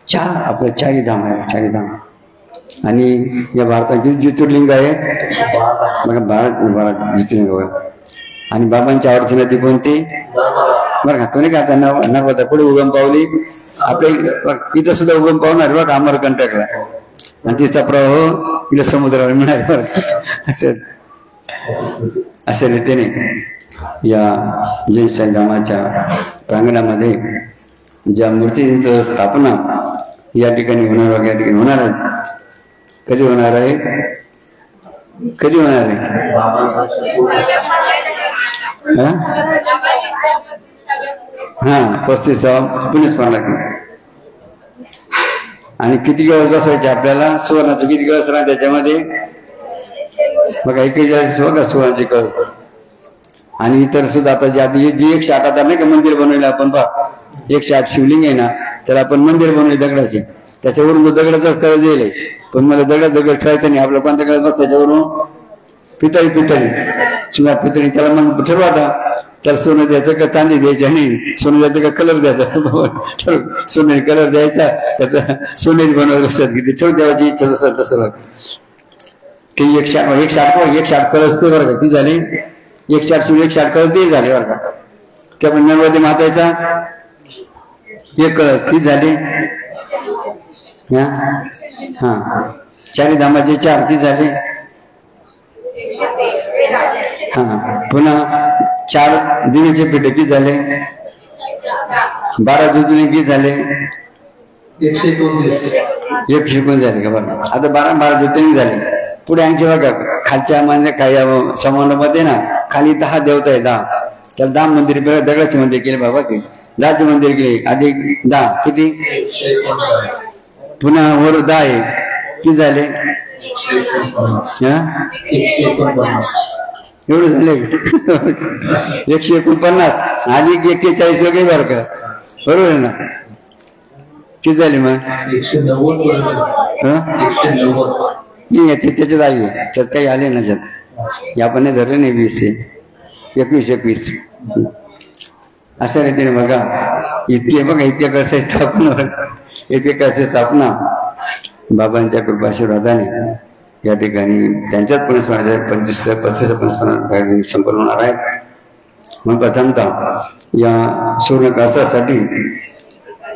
आपलं चारी धाम आहे, चारी धाम. आणि या भारतात किती ज्योतिर्लिंग आहेत बघा, भारत ज्योतिर्लिंग आहे. आणि बाबांची आवडती नदी कोणती बरं का, कोणी का आता नर्मदा पुढे उगम पावली आपल्या इथं सुद्धा उगम पावणार बघा, अमरकंटकला. आणि तिचा प्रवाह इला समुद्राला मिळाला बरं. अशा रीतीने या जैन धामाच्या प्रांगणामध्ये ज्या मूर्तींचं स्थापना या ठिकाणी होणार, या ठिकाणी होणार आहे. कधी होणार आहे, कधी होणार आहे? हा 35वा पुण्यस्मरणात. आणि किती दिवस बसवायचे आपल्याला? सुवर्णाचं किती कळस राहत त्याच्यामध्ये बघा, 41 बघा सुवर्णाचे कळस. आणि इतर सुद्धा आता जी 108 आता नाही का मंदिर बनवलं आपण, पहा 108 शिवलिंग आहे ना, त्याला आपण मंदिर बनवले दगडाचे. त्याच्यावरून दगडाचाच कळस दिले, पण मला दगड ठेवायचं नाही. आपलं कोणत्या कळस बस त्याच्यावरून पितळी शिवाय पितळी. त्याला मग ठरवा आता त्याला सोनं द्यायचं का चांदी द्यायची, आणि सोनं द्यायचं का कलर द्यायचा. सोनेरी कलर द्यायचा, त्याचा सोनेरी बनवायला लक्षात किती ठेवून द्यायची इच्छा तसं तसं की 108 कळस ते बरं का. ती झाली 108 कळस ते झाले बरं का. त्यामुळे नर्मदे माताचा 1 कळस ती झाली. हा चारी धामाचे 4 ती झाले. हा पुन्हा 4 दिव्याचे पेटे किती झाले? 12 ज्योतिर्लिंग किती झाले? 119 झाले का बरं. आता 12 ज्योतिर्लिंग झाले. पुढे आणखी बघा खालच्या म्हणजे काही समानामध्ये ना खाली 10 देवता आहे. 10 त्याला 10 मंदिर दगडाचे मंदिर केले बाबा, की 10चे मंदिर केले अधिक 10 किती? पुन्हा वर 10 आहे किती झाले? एवढे झाले 149 अधिक 41 वगैरे बरं का, बरोबर आहे ना. किती झाले मग? 190. त्याच्यात आले, त्यात काही आले ना, त्यात आपण धरले नाही 20 अशा रीतीने बघा. इतके बघा, इतक्या कशा स्थापना बाबांच्या कृपाशीर्वादाने या ठिकाणी त्यांच्याच पुण्यस्मरणाच्या 35 संपन्न होणार आहे. मग प्रथमतः या सुवर्ण कळसासाठी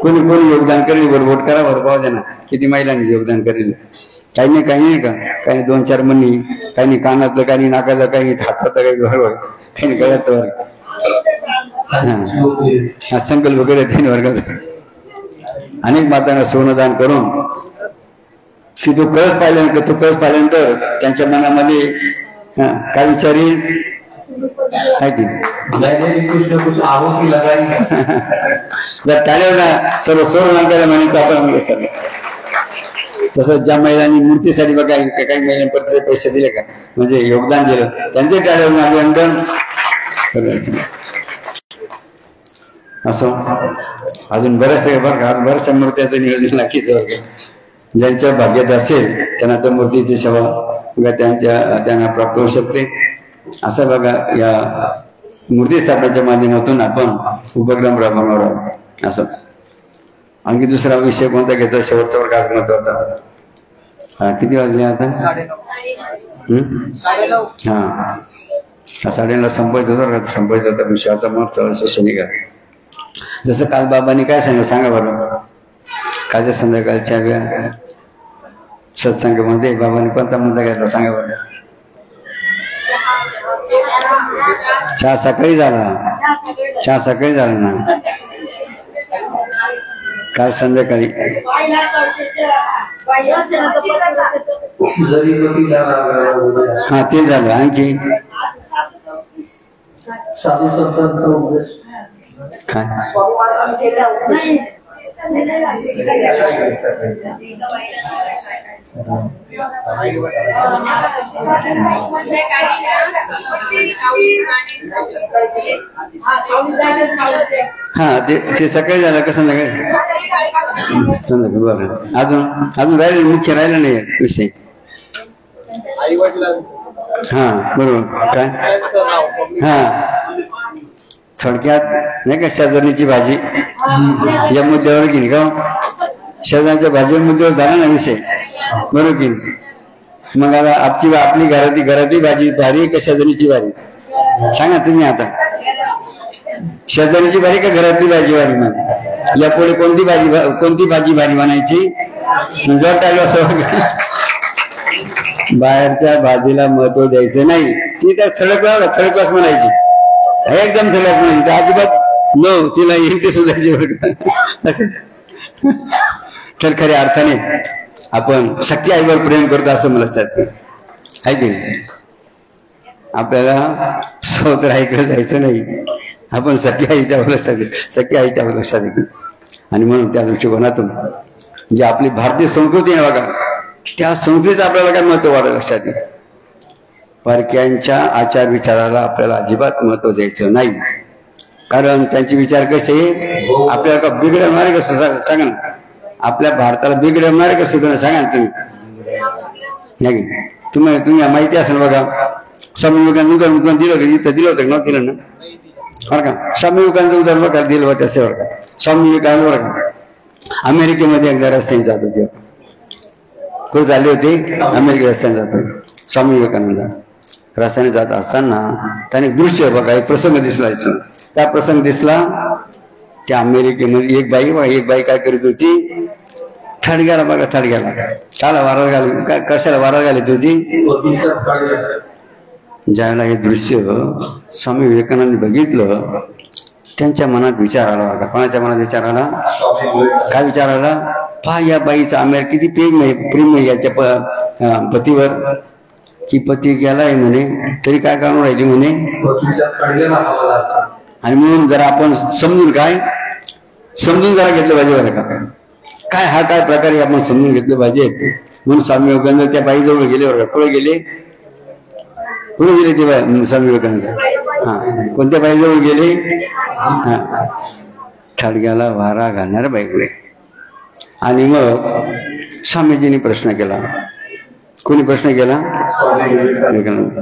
कोणी योगदान करेल बरं, वोट करा बरं, पाहू द्या ना किती महिलांनी योगदान करेल. काही नाही का, काही 2-4 मणी, काही नाही कानातलं, काही नाकातलं, काही हातातलं, काही बरोबर, काही नाही गळ्यात वर्ग. हा संकल्प वगैरे 3 वर्गात अनेक मातांना सोनदान करून की तो कळस पाहिल्यानंतर त्यांच्या मनामध्ये काय विचारी आहे की जर टाळ्यावर ना सर्व सोडून केल्या म्हणायचं आपण. तसंच ज्या महिलांनी मूर्तीसाठी बघा, काही महिलांनी परत पैसे दिले का, म्हणजे योगदान दिलं, त्यांचे टाळ्यावर अभिनंदन. असं अजून बऱ्याचशा मूर्त्याचं नियोजन नक्कीच. ज्यांच्या भाग्यात असेल त्यांना त्या मूर्तीची सेवा त्यांना प्राप्त होऊ शकते. असं बघा, या मूर्ती स्थापनेच्या माध्यमातून आपण उपक्रम राबवणार आहोत. असं आणखी दुसरा विषय कोणता घ्यायचा? शेवटचा वर्ग आज महत्वाचा. किती वाजले आता? हा 9:30 संपायचं होता विषय. आता महत्वाचा शनिका. जसं काल बाबांनी काय सांगा बरं, कालच्या संध्याकाळच्या वेळा सत्संगामध्ये बाबांनी कोणता मुद्दा घ्यायचा सांगा बरं. चहा सकाळी झाला ना, काल संध्याकाळी हा ते झालं. आणखी काय हा ते सकाळी झालं का संध्याकाळी? बरं. अजून राहिले, मुख्य राहिला नाही विषय. हा बरोबर. काय हा थोडक्यात नाही का, शेजारणीची भाजी या मुद्द्यावर घेईन का. शेजारच्या भाजी मुद्द्यावर झाला ना विषय, बरोबर की नाही? मग आता आपली घरातली भाजी भारी का शेजारीची भारी? सांगा तुम्ही आता, शेजारीची भारी का घरातली भाजी भारी म्हणा? यापुढे कोणती भाजी भारी म्हणायची? जर काय असं बाहेरच्या भाजीला महत्व द्यायचं नाही, ती त्या थर्ड क्लास म्हणायची, एकदम थर्ड क्लास म्हणायची, अजिबात नो, तिला इंटी सुधायची बरं. तर खऱ्या अर्थाने आपण सख्या आईवर प्रेम करतो असं मला लक्षात आहे की नाही? आपल्याला सहोदर आईकडे जायचं नाही, आपण सख्या आईच्या लक्षात येतो. आणि म्हणून त्या दृष्टिकोनातून जी आपली भारतीय संस्कृती आहे बघा, त्या संस्कृतीचं आपल्याला काय महत्व वाढलं लक्षात येईल. परक्यांच्या आचार विचाराला आपल्याला अजिबात महत्व द्यायचं नाही, कारण त्यांचे विचार कसे आपल्याला का बिघडवणारे का सांगा ना, आपल्या भारताला बिघडवणारे का सुद्धा सांगा ना तुम्ही. तुम्ही माहिती असेल बघा, स्वामी विवेकानंद उदाहरण दिलं का? इथं दिलं होतं ना, दिलं ना बरं का? स्वामी विवेकानंद उदाहरण बघा दिलं होतं असे बरं का? स्वामी विवेकानंद बरं का अमेरिकेमध्ये एकदा रस्त्याने जात होते, कुठे झाले होते? अमेरिका रस्त्याने जात होते स्वामी विवेकानंद. रस्त्याने जात असताना त्याने दृश्य बघा, एक प्रसंग दिसला. त्या प्रसंग दिसला त्या अमेरिकेमध्ये एक बाई काय करीत होती? थडग्याला बघा, थडग्याला काला वारा घाल, काय कशाला वारा घालत होती? ज्यावेळेला हे दृश्य स्वामी विवेकानंद बघितलं, त्यांच्या मनात विचार आला बघा. कोणाच्या मनात विचार आला? काय विचार आला? पहा या बाईचा किती प्रेम आहे याच्या पतीवर, की पती गेलाय म्हणे तरी काय काढून राहिली म्हणे. आणि म्हणून जरा आपण समजून जरा घेतलं पाहिजे बरं का, काय हा काय प्रकारे आपण समजून घेतलं पाहिजे. म्हणून स्वामी विवेकानंद त्या बाईजवळ गेले बरं का. पुढे गेले ते स्वामी विवेकानंद. हा, कोणत्या बाईजवळ गेले? हा, थडग्याला वारा घालणाऱ्या बाईकडे. आणि मग स्वामीजींनी प्रश्न केला. कोणी प्रश्न केला?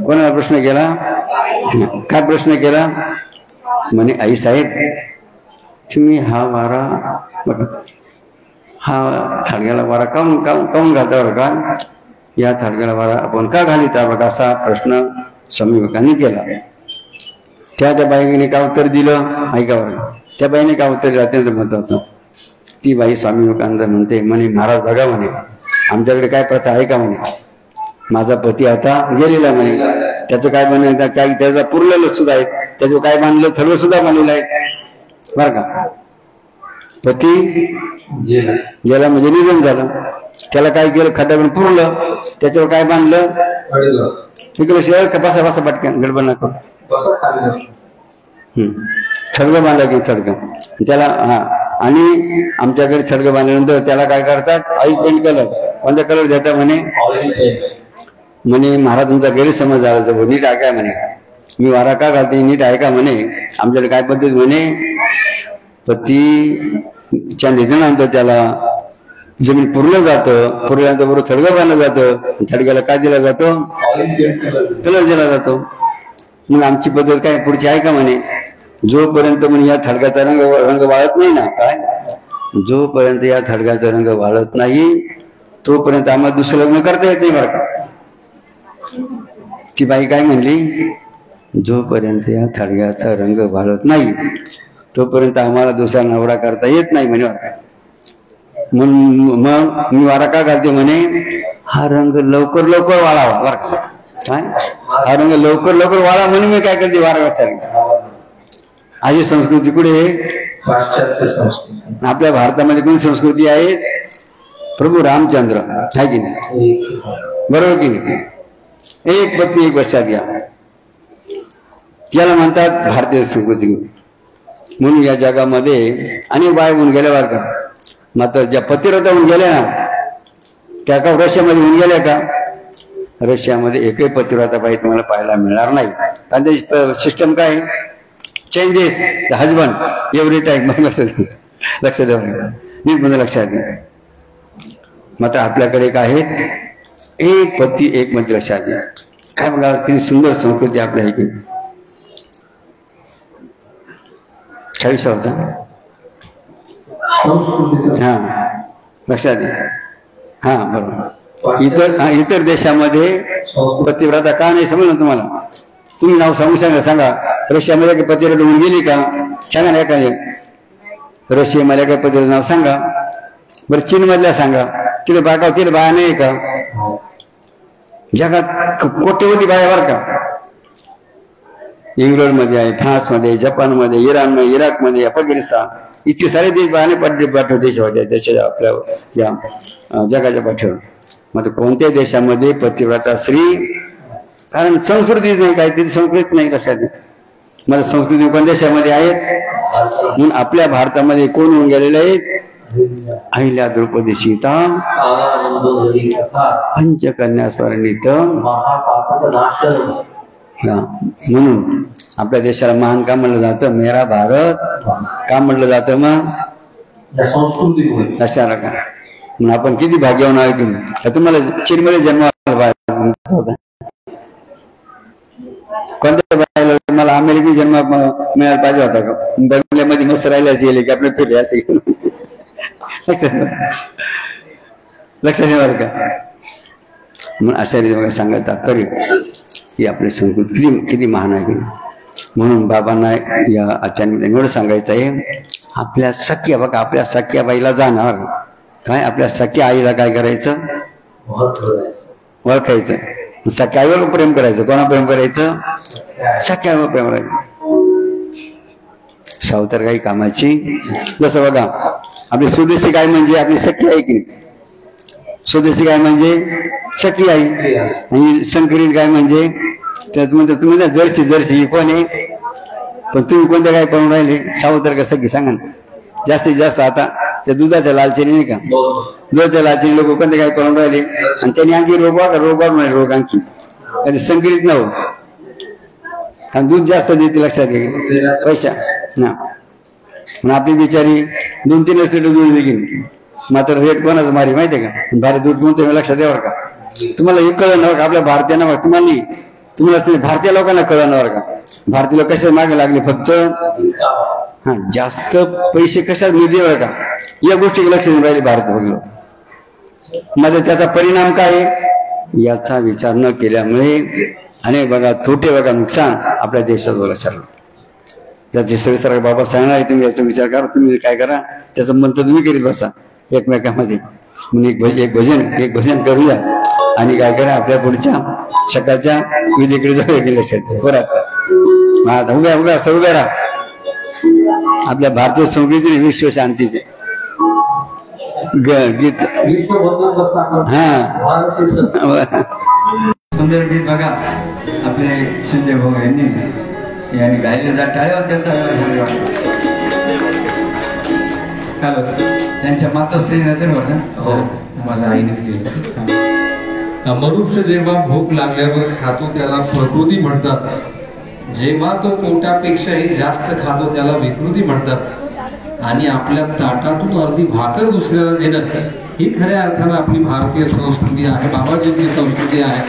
कोणाला प्रश्न केला? काय प्रश्न केला? म्हणे आई साहेब, तुम्ही हा वारा हा थडग्याला वारा काऊन घालता बरं का? या थडग्याला वारा आपण का घालिता बघा, असा प्रश्न स्वामी विवेकानंदांनी केला. त्या बाईने काय उत्तर दिलं ऐका बरं. त्या बाईने काय उत्तर दिलं अत्यंत महत्वाचं. ती बाई स्वामी विवेकानंद म्हणते, म्हणे महाराज बघा म्हणे, आमच्याकडे काय प्रथा आहे का म्हणे, माझा पती आता गेलेला म्हणे, त्याचं काय बनलं काय, त्याचा पुरलेलं सुद्धा आहे, त्याचं काय बांधलं सर्व सुद्धा बांधलेलं आहे बरं का. पती गेला म्हणजे निधन झालं, त्याला काय केलं? खड्डा पुरलं, त्याच्यावर काय बांधलं? इकडे शेअर का बसा बसा पटकन गडबड नको. थडगं बांधलं की थडगं त्याला. हा, आणि आमच्याकडे थडगं बांधल्यानंतर त्याला काय करतात? Oil paint colour. कोणता कलर देतात म्हणे? म्हणे महाराज तुमचा गैरसमज झाला तर नीट ऐका म्हणे, मी वारा का घालते नीट ऐका म्हणे. आमच्याकडे काय पद्धत म्हणे, पतीच्या निधनानंतर त्याला जमीन पुरलं जातं, पुरल्यानंतर बरोबर थडगं बांधलं जातं, थडग्याला काय दिला जातो? कलर दिला जातो. मग आमची पद्धत काय पुढची आहे का म्हणे, जोपर्यंत म्हणे या थडग्याचा रंग वाळत नाही ना, काय जोपर्यंत या थडग्याचा रंग वाळत नाही तोपर्यंत आम्हाला दुसरं लग्न करता येत नाही बरं का. ती बाई काय म्हणली, जोपर्यंत या थडग्याचा रंग वाळत नाही तोपर्यंत आम्हाला दुसरा नवरा करता येत नाही म्हणे. मग मी वारा का घालते म्हणे, हा रंग लवकर लवकर वाळावा बरं का. काय हा रंग लवकर लवकर वाळा म्हणून मी काय करते वारा घालते. आजी संस्कृती कुठे? पाश्चात्य संस्कृती. आपल्या भारतामध्ये कोणती संस्कृती आहे? प्रभू रामचंद्र आहे की नाही, बरोबर की नाही? एक पत्नी एक वर्षात घ्या, याला म्हणतात भारतीय संस्कृती. म्हणून या जगामध्ये अनेक बाय होऊन गेल्या बरं का. मात्र ज्या पतिव्रता होऊन गेल्या ना, त्या का रशियामध्ये होऊन गेल्या का? रशियामध्ये एकही पतिव्रता बाई तुम्हाला पाहायला मिळणार नाही. कारण त्याची सिस्टम काय? Changes the husband every time. लक्ष द्या नीट म्हणजे लक्षात घ्या. मात्र आपल्याकडे काय आहेत? एक पती एक मंत्री. लक्षात घ्या. काय बघा किती सुंदर संस्कृती आपल्या आहे की. 40 होता हा लक्षात घ्या. हा बरोबर. इतर देशामध्ये पतिव्रता का नाही समजलं तुम्हाला? तुम्ही नाव सांगू सांगा. रशियामध्ये काही पतिव्रता होऊन गेली का? सांगा ना एखादी. रशियामध्ये काही पतिव्रता नाव सांगा बरं. चीन मधल्या सांगा. तिला बाया नाही का? जगात कोट्यवधी बाया बरं का. इंग्लंडमध्ये आहे, फ्रान्समध्ये, जपानमध्ये, इराणमध्ये, इराकमध्ये, अफगाणिस्तान, इतके सारे देश बायाने पाठव देश होते त्याच्या आपल्या या जगाच्या पाठीवर. मग कोणत्या देशामध्ये पतिव्रता स्त्री? कारण संस्कृतीच नाही, काहीतरी संस्कृती नाही. लक्षात घ्या. मला संस्कृती कोणत्या देशामध्ये आहेत? म्हणून आपल्या भारतामध्ये कोण होऊन गेलेले आहेत? अहिल्या द्रौपदी सीता पंचकन्या स्वर्णित. म्हणून आपल्या देशाला महान का म्हणलं जातं? मेरा भारत का म्हणलं जातं? मग संस्कृती लक्षात का. म्हणून आपण किती भाग्यवान आहे की तुम्हाला चीनमध्ये जन्म कोणत्या बायला मला अमेरिकी जन्म मिळायला पाहिजे होता का? बंगल्यामध्ये मस्त राहिल्याच गेले की आपले फिरले असे. लक्षात येणार का? म्हणून अशा सांगत तात्पर्य की आपली संस्कृती किती महान आहे. म्हणून बाबांना या आचार्य एवढं सांगायचं आहे, आपल्या सख्या बघा, आपल्या सख्या बाईला जाणार काय, आपल्या सख्या आईला काय करायचं? ओळखायचं. सख्या आईवर प्रेम करायचं. कोणा प्रेम करायचं? सख्यावर प्रेम करायचं. सावतर काही कामाची. जसं बघा आपली स्वदेशी गाय म्हणजे आपली सख्या आई की. स्वदेशी गाय म्हणजे सखी आई, आणि संकरित गाय म्हणजे त्यात म्हणतो तुम्ही जर्सी कोण आहे? पण तुम्ही कोणत्या गाय पळून राहिले? सावतर का सखी सांगा ना. जास्तीत जास्त आता त्या दुधाच्या लालचीने नाही का, दुधाच्या लालचीने लोक कोणत्या गाय पळून राहिले आणि त्यांनी आणखी रोग आणखी कधी संकरित न हो. कारण दूध जास्त देते. लक्षात घ्या पैसा ना. आपली बिचारी 2-3 लिटर दूध देईल, मात्र रेट कोणाचं मारी माहितीये का? भारी दूध कोणतं लक्षात द्यावर का? तुम्हाला हे कळणार का? आपल्या भारतीयांना तुम्हाला भारतीय लोकांना कळणार का? भारतीय लोक कशा मागे लागले? फक्त जास्त पैसे कशात निधीवर का? या गोष्टी लक्ष देऊन राहिले भारत बघलो. मध्ये त्याचा परिणाम काय? याचा विचार न केल्यामुळे अनेक बघा तोटे बघा नुकसान आपल्या देशात बघा सर्व. त्याचे सविस्तर बाबा सांगणार आहे, तुम्ही याचा विचार करा. तुम्ही काय करा, त्याचं मंत्र तुम्ही करीत बसा एकमेकांमध्ये. म्हणून एक भजन करूया आणि काय करा, आपल्या पुढच्या सकाळच्या विधीकडे जाऊया गेले परत. उभ्या राहा. आपल्या भारतीय संस्कृतीचे विश्व शांतीचे गीत. हा सुंदर गीत बघा आपले संजय भाऊ यांनी गायले जात त्यांच्या मातोश्री नजर होता. माझ्या आईनेच लिहिलं. मनुष्य जेव्हा भूक लागल्यावर खातो त्याला प्रकृती म्हणतात. जेव्हा तो पोटापेक्षाही जास्त खातो त्याला विकृती म्हणतात. आणि आपल्या ताटातून अर्धी भाकर दुसऱ्याला देणं ही खऱ्या अर्थानं आपली भारतीय संस्कृती आहे, बाबाजींची संस्कृती आहे.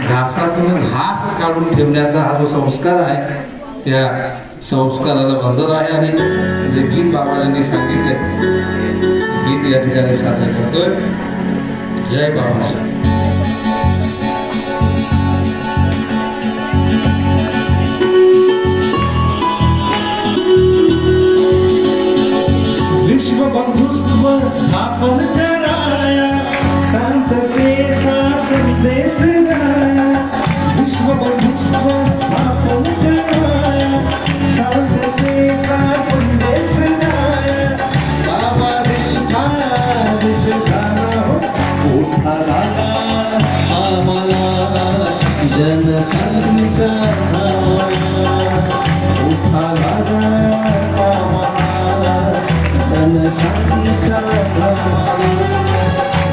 घासातून घास काढून ठेवण्याचा हा जो संस्कार आहे त्या संस्काराला बंधन आहे. आणि जे गीत बाबाजींनी सांगितलंय गीत या ठिकाणी सादर करतोय. जय बाबाजी. बंधुत्व स्थापन कराया, शांततेचा संदेश द्याया. विश्व बंधुत्व स्थापन कराया, शांततेचा संदेश द्याया. बाबाजींचा आदेश झाला मोठा झाला आम्हाला जनशांतीचा मोठा झाला.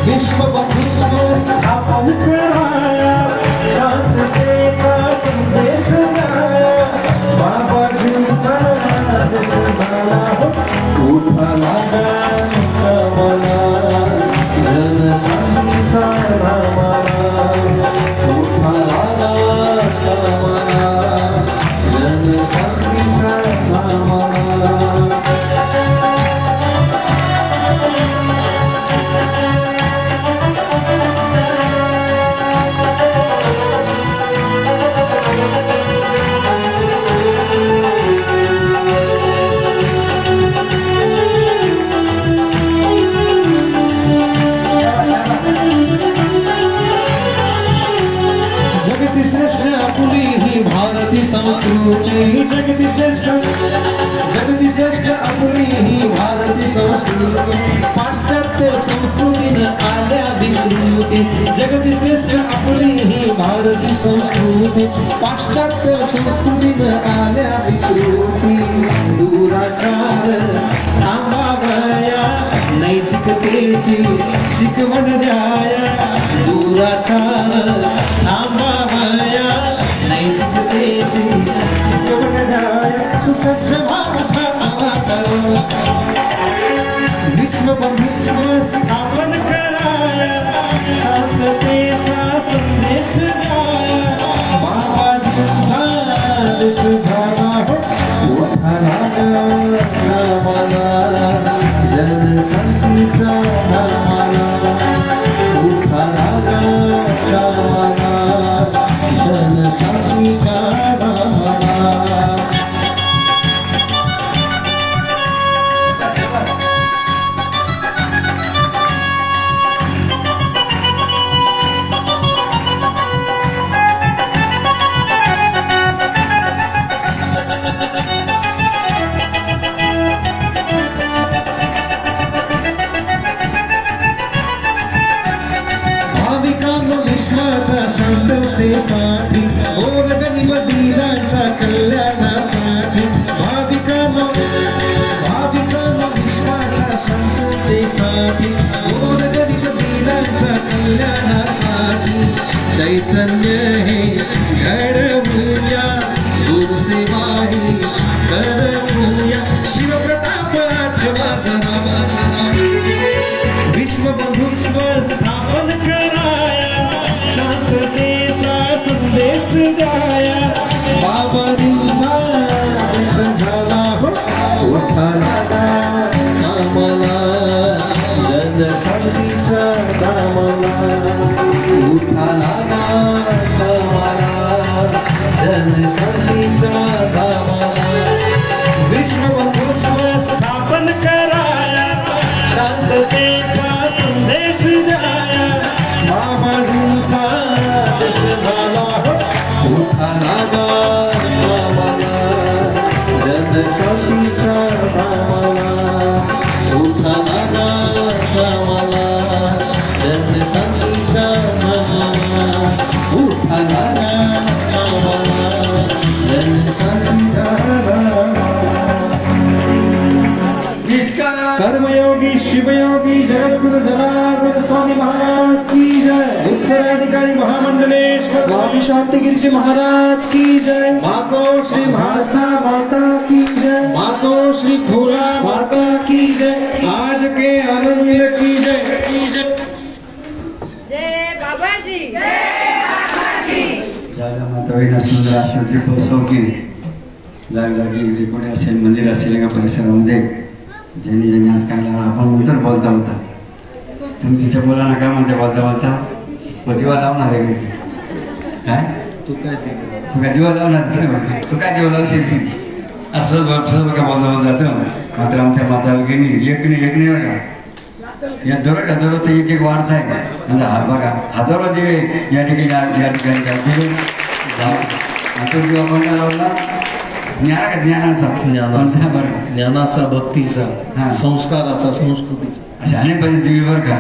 विश्व बंधुत्व स्थापन कराया, शांततेचा संदेश द्याया. बाबाजींचा आदेश झाला मोठा झाला आम्हाला जनशांतीचा आम्हाला मोठा झाला आम्हाला जनशांतीचा आम्हाला. आपुली ही भारतीय संस्कृती पाश्चात्य संस्कृतीनं आल्या विकृती जगती श्रेष्ठ आपुली ही भारतीय संस्कृती पाश्चात्य संस्कृतीनं आल्या विकृती दुराचार थांबावया नैतिकतेची शिकवण द्याया दुराचार थांबावया नैतिकतेची शिकवण द्याया सुसज्ज भारत विश्वबंधुत्व स्थापन कराया शांततेचा संदेश द्याया बाबाजींचा देश झाला हो नामाला जनशांतीचा नामाला उठाला नामाला जनशांतीचा नामाला शांततेसाठी गोरगरीब दीनांच्या कल्याणासाठी भाविकांनो विश्वाच्या शांततेसाठी गोरगरीब दीनांच्या कल्याणासाठी चैतन्य हे घडवूया गुरुसेवा ही करवूया शिवप्रताप आठवाचा विश्वबंधुत्व स्थापन कराया शांततेचा संदेश द्याया बाबाजींचा देश झाला हो उठाला नामाला जनशांतीचा नामाला उठाला नामाला जनशांतीचा नामाला विश्वबंधुत्व स्थापन कराया शांततेचा संदेश द्याया बाबाजींचा देश झाला हो उठाला नामाला जनशांतीचा नामाला उठाला नामाला जनशांतीचा नामाला उठाला नामाला जनशांतीचा कर्मयोगी शिवयोगी जगद्गुरु जनार्दन स्वामी महाराज की जय उत्तराधिकारी महामंडलेश्वर स्वामी शांतिगिरी महाराज की जय मातो श्री भाषा माता की जय मातो श्री भोला माता की जय आज के आनंद की जय जय बाबाजी जागा माता विना सुंदर असेल त्रिकोत्सव की जागजागी जे कोणी असेल मंदिर असेल एका परिसरामध्ये ज्यांनी आज काय लागला आपण नंतर बोलता होता तुमच्या मुलांना काय म्हणते बोलता दिवा लावणार आहे काय तू काय दिवा लावणार तू काय दिवा लावशील असं बघा बोलता जातं मात्र आमच्या माता वगैरे एकने बघा या दररोज एक वाढत आहे का म्हणजे हा बघा हजारो दिवे या ठिकाणी दिवा कोणता लावला ज्ञानाचा भक्तीचा संस्काराचा संस्कृतीचा अशा अनेक पाहिजे दिवे बरं का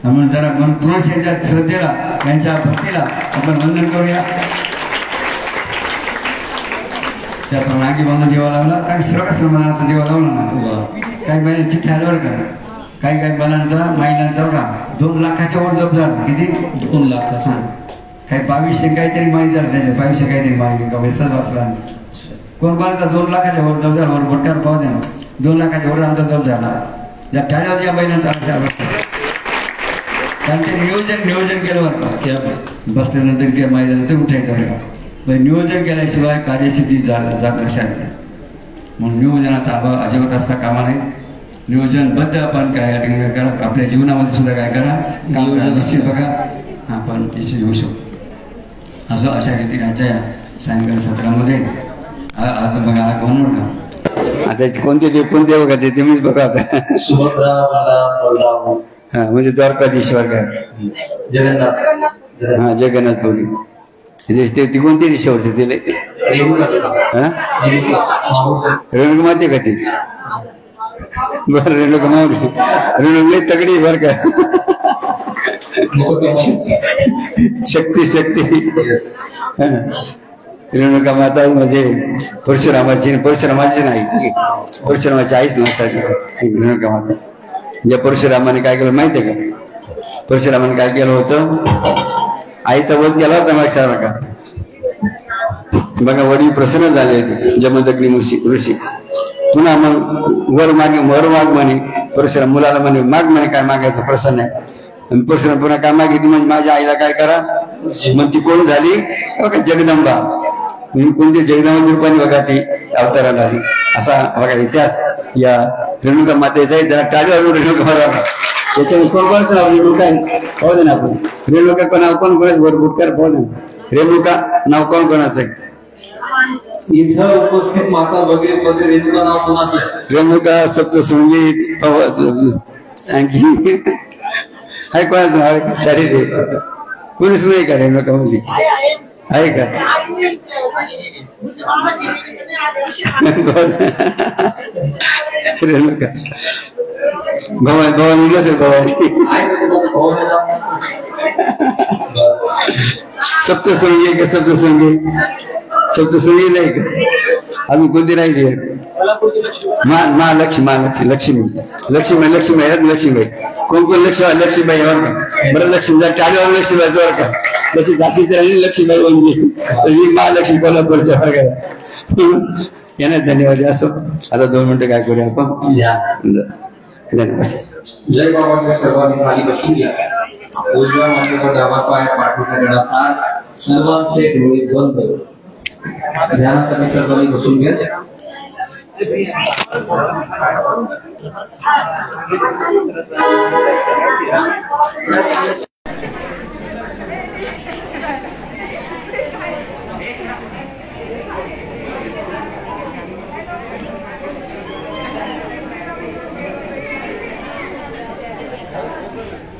म्हणून जरा मन पुरुष यांच्या श्रद्धेला यांच्या भक्तीला आपण वंदन करूया त्याप्रमाणे आगी बांधून देवा लावला काही सर्वश्रमदानाचा देवा लावला ना काही महिला चिठ्ठी आल्या बरं का काही मुलांचा महिलांचा का 2 लाखाच्या वर जप झाला किती 2 लाखाचा काही 2200 काहीतरी माळी झालं त्याच्या 2200 काहीतरी माळी का वैसाच वाचला कोण कोणाचा 2 लाखाच्या वर जप झाला बरोबर मोठ्यावर पाहू द्या 2 लाखाच्या वर आमचा जप झाला ज्या ठाण्यावर ज्या महिलांचा त्यांचे नियोजन केलं बरं का बसल्यानंतर त्या महिलांना उठायचं बरं नियोजन केल्याशिवाय कार्यसिद्धी लक्षात म्हणून नियोजनाचा अभाव अजिबात असता कामा नाही नियोजनबद्ध आपण काय या ठिकाणी करा आपल्या जीवनामध्ये सुद्धा काय करा काम निश्चित बघा आपण यशस्वी होऊ शकतो असं अशा रीतीने आजच्या सायंकाळ सत्रामध्ये आज बघा आग बनवू का आता कोणते देव बघा ते मीच बघा आता सुभद्रा बलराम हा म्हणजे द्वारकाधीश्वर काय जगन्नाथ हा जगन्नाथपुरी ती कोणती दिशेवरती तिले रेणुका माते का ती बरं रेणुका माऊली रेणुका तगडी बर का शक्ती रेणुका माता म्हणजे परशुरामाची नाही परशुरामाची आईच नसतात रेणुका माता. ज्या परशुरामाने काय केलं माहितीये का? परशुरामाने काय केलं होतं? आईचा वध केला होता मागच्या का बघा. वडील प्रसन्न झाले होते जमदग्नी ऋषी. पुन्हा मग वर माग म्हणे परशुराम मुलाला म्हणे माग म्हणे काय मागायचं प्रसन्न आहे. आणि परशुराम पुन्हा काय मागितली म्हणजे माझ्या आईला काय करा. मग ती कोण झाली? बघा जगदंबा. कोणती जगदंबाची रूपाने बघा ती अवताराला आली. असा बघा इतिहास या रेणुका मातेचा आहे. जरा टाळी रेणुका माता त्याच्यामुळे कोण नाव रेणुका आहे पाहू दे ना आपण. रेणुका नाव कोण कोणाच भरभूटकर पाहू दे ना. रेणुका नाव कोण कोणाचं आहे? इथं उपस्थित माता वगैरे मध्ये रेणुका नाव कोणाचं आहे? रेणुका सप्तशृंगी आणखी आहे कोणाचं नाव? चारित्र्य कोणीच नाही का रेणुका मध्ये? आहे का? रेणुका भवानी नसेल भवानी सप्तशृंगी का सप्तशृंगी नाही का? अजून कोणती राहिली आहे? लक्ष्मीबाई कोण लक्ष्मीबाई बरं लक्ष्मी टाळीवर लक्ष्मीबाई जोर का तशी जातीची राहिली लक्ष्मीबाई म्हणजे महालक्ष्मी कोल्हापूरच्या वर्गाला यांना धन्यवाद. असो आता 2 मिनिटं काय करूया आपण. धन्यवाद. जय बाबा सर्वांनी खाली बसून घ्या. उजव्या मांडीवर डावा पाय पाठीचा गडा ताठ सर्वांचे डोळे बंद ध्यानासाठी सर्वांनी बसून घ्या.